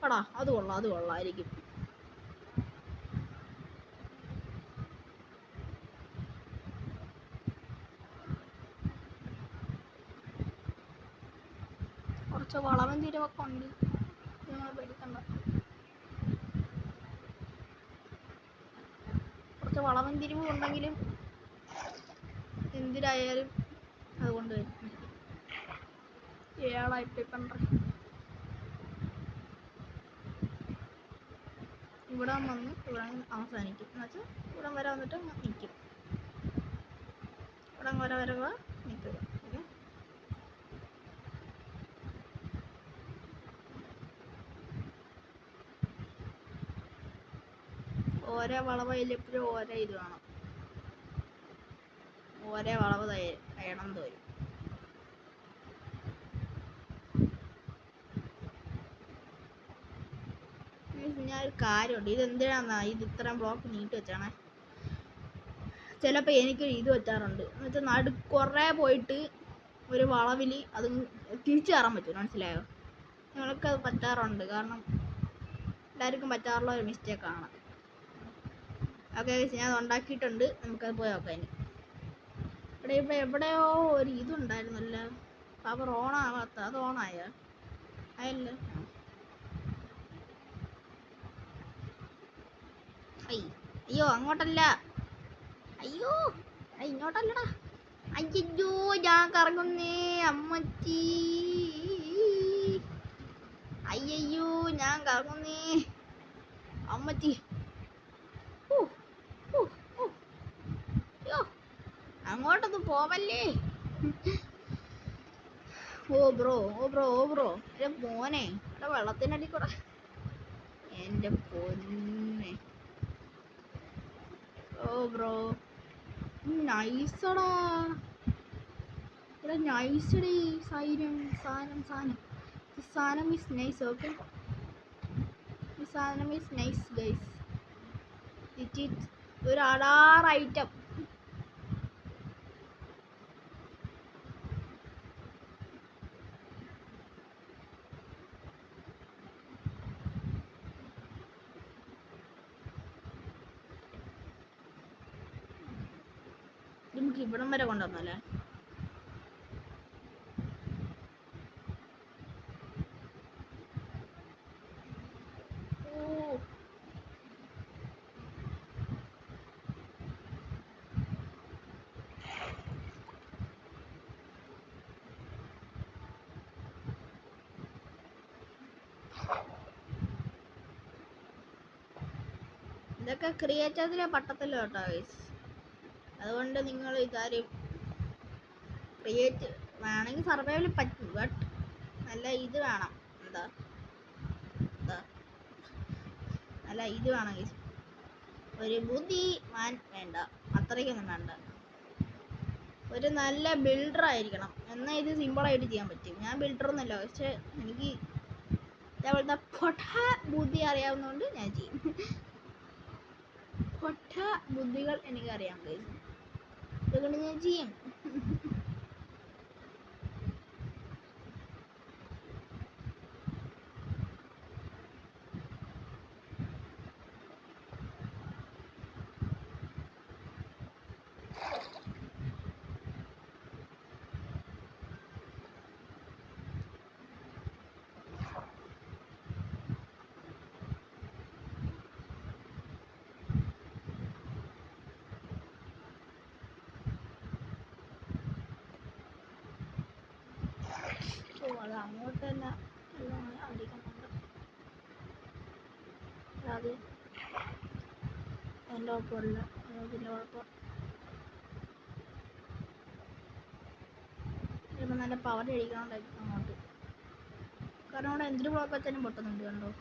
പടാ, അത് കൊള്ളായിരിക്കും. കുറച്ച് വളവും തിരിവൊക്കെ ഉണ്ട്, നിങ്ങൾ പേടിക്കണ്ട. കുറച്ച് വളവും തിരിവും ഉണ്ടെങ്കിലും എന്തിനായാലും അതുകൊണ്ട് ഏഴായിട്ട് കണ്ട. ഇവിടെ വന്ന് ഇവിടെ അവസാനിക്കും, എന്നുവെച്ചാൽ ഇവിടെ വരെ വന്നിട്ട് നിൽക്കും. ഇവിടെ വരെ വരവ നിൽക്കുക. ഓരോ വളവയിൽ എപ്പോഴും ഓരോ ഇത് വേണം, ഓരോ വളവ് തയ്യണം തോരും. ഞാൻ ഒരു കാര്യമുണ്ട്, ഇത് എന്തിനാന്നാ ഇത് ഇത്രയും ബ്ലോക്ക് നീട്ടി വെച്ചാണേ. ചിലപ്പോൾ എനിക്കൊരു ഇത് വെച്ചാറുണ്ട്, എന്ന് വെച്ചാൽ കുറേ പോയിട്ട് ഒരു വളവിൽ അത് തിരിച്ചു കയറാൻ പറ്റും, മനസ്സിലായോ? നിങ്ങൾക്കത് പറ്റാറുണ്ട്, കാരണം എല്ലാവർക്കും പറ്റാറുള്ള ഒരു മിസ്റ്റേക്കാണ്. ഓക്കെ, ഞാൻ ഉണ്ടാക്കിയിട്ടുണ്ട്, നമുക്കത് പോയി നോക്കാം. ഇനി ഇവിടെ എവിടെയോ ഒരു ഇതുണ്ടായിരുന്നല്ലോ, പവർ ഓണാവാത്ത, അത് ഓണായോ? അയല്ലോ. അയ്യോ അങ്ങോട്ടല്ല, അയ്യോ ഇങ്ങോട്ടല്ലടാ. അയ്യോ ഞാൻ കറങ്ങുന്നേ അമ്മച്ചി, അയ്യോ ഞാൻ കറങ്ങുന്നേ അമ്മച്ചി. അങ്ങോട്ടൊന്നും പോവല്ലേ, ഓ ബ്രോ എന്റെ മോനെ ഇവിടെ വെള്ളത്തിനടി കൂടെ എന്റെ പൊന്നെ. ഓ ബ്രോ നൈസടാ, ഇവിടെ നൈസടി സാധനം ഈസ് നൈസ്. ഓക്കെ, ഈ സാധനം is nice guys. It is ഒരു അടാർ ഐറ്റം. നമുക്ക് ഇവിടം വരെ കൊണ്ടുവന്നല്ലേ. ഇതൊക്കെ ക്രിയേറ്റേഴ്സിലെ പട്ടത്തില്ല കേട്ടോ ഗൈസ്. അതുകൊണ്ട് നിങ്ങൾ ഇക്കാര്യം ക്രിയേറ്റ് വേണമെങ്കിൽ സർവൈവൽ പറ്റും, ബട്ട് നല്ല ഇത് വേണം. എന്താ നല്ല ഇത് വേണം ഗൈസ്. ഒരു ബുദ്ധിമാൻ വേണ്ട, അത്രയ്ക്കൊന്നും വേണ്ട. ഒരു നല്ല ബിൽഡർ ആയിരിക്കണം, എന്നാൽ ഇത് സിമ്പിളായിട്ട് ചെയ്യാൻ പറ്റും. ഞാൻ ബിൽഡറൊന്നുമല്ല, പക്ഷെ എനിക്ക് ഇതേപോലത്തെ പൊട്ട ബുദ്ധി അറിയാവുന്നതുകൊണ്ട് ഞാൻ ചെയ്യും. പൊട്ട ബുദ്ധികൾ എനിക്കറിയാം ഗൈസ്, അതുകൊണ്ട് ഞാൻ ചെയ്യും. അത് അങ്ങോട്ട് തന്നെ അടിക്കുന്നുണ്ട്. അത് എൻ്റെ കുഴപ്പമില്ല, അതിൻ്റെ കുഴപ്പം. ചിലപ്പോൾ നല്ല പവർ അടിക്കണോണ്ടായിരിക്കും അങ്ങോട്ട്. കാരണം അവിടെ എന്തൊരു ബ്ലോക്ക് വെച്ചാലും പൊട്ടുന്നുണ്ട് കണ്ടോ.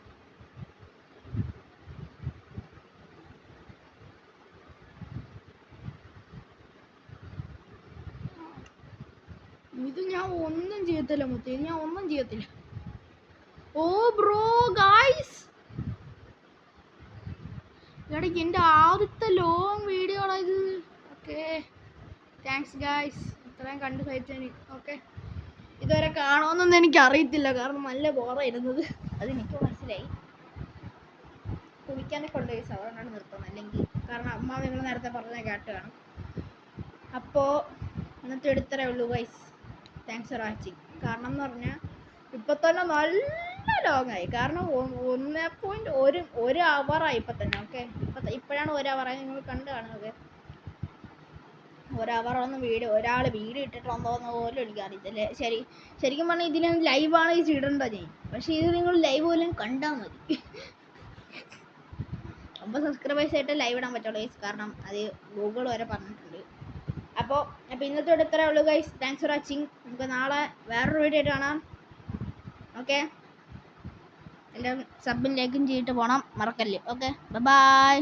ഇത് ഞാൻ ഒന്നും ചെയ്യത്തില്ല മുത്തേ, ഞാൻ ഒന്നും ചെയ്യത്തില്ല. ഓ ബ്രോ ഗായ്സ്, ഇടയ്ക്ക് എൻ്റെ ആദ്യത്തെ ലോങ് വീഡിയോ ആണ് ഇത്. ഓക്കെ, താങ്ക്സ് ഗായ്സ് ഇത്രയും കണ്ട് സഹിച്ചതിന്. ഓക്കെ, ഇതുവരെ കാണുമെന്നൊന്നും എനിക്ക് അറിയത്തില്ല, കാരണം നല്ല ബോറായിരുന്നത്, അതെനിക്ക് മനസ്സിലായി. കുളിക്കാനൊക്കെ ഉണ്ട് ഗൈസ്, അതുകൊണ്ടാണ് നിർത്തുന്നത്. അല്ലെങ്കിൽ കാരണം അമ്മ നിങ്ങൾ നേരത്തെ പറഞ്ഞ കേട്ട് കാണും. അപ്പോൾ ഇന്നത്തെ എടുത്തരേ ഉള്ളൂ ഗൈസ്. Thanks for watching. കാരണം എന്ന് പറഞ്ഞാൽ ഇപ്പം തന്നെ നല്ല ലോങ്ങായി, കാരണം 1.1 അവറായി ഇപ്പം തന്നെ. ഓക്കെ, ഇപ്പോഴാണ് 1 അവറായി, നിങ്ങൾ കണ്ടു കാണുന്നത്. 1 അവറൊന്നും ഒരാൾ വീഡിയോ ഇട്ടിട്ടുണ്ടോയെന്ന് പോലും എനിക്കറിയത്തില്ല. ശരിക്കും പറഞ്ഞാൽ ഇതിന് ലൈവാണ് ഈ ഇടേണ്ടത് ഞാൻ, പക്ഷേ ഇത് നിങ്ങൾ ലൈവ് പോലും കണ്ടാൽ മതി. 9 സബ്സ്ക്രൈബേഴ്സ് ആയിട്ട് ലൈവ് ഇടാൻ പറ്റുള്ളൂ ഗൈസ്, കാരണം അത് ഗൂഗിൾ വരെ പറഞ്ഞിട്ടുണ്ട്. അപ്പോൾ ഇന്നത്തെ ഇത്രേ ഉള്ളൂ ഗൈസ്. Thanks for watching. നമുക്ക് നാളെ വേറൊരു വീഡിയോ ആയിട്ട് കാണാം. ഓക്കെ, എല്ലാവരും സബും ലൈക്കും ചെയ്തിട്ട് പോകണം, മറക്കല്ലേ. Okay, by.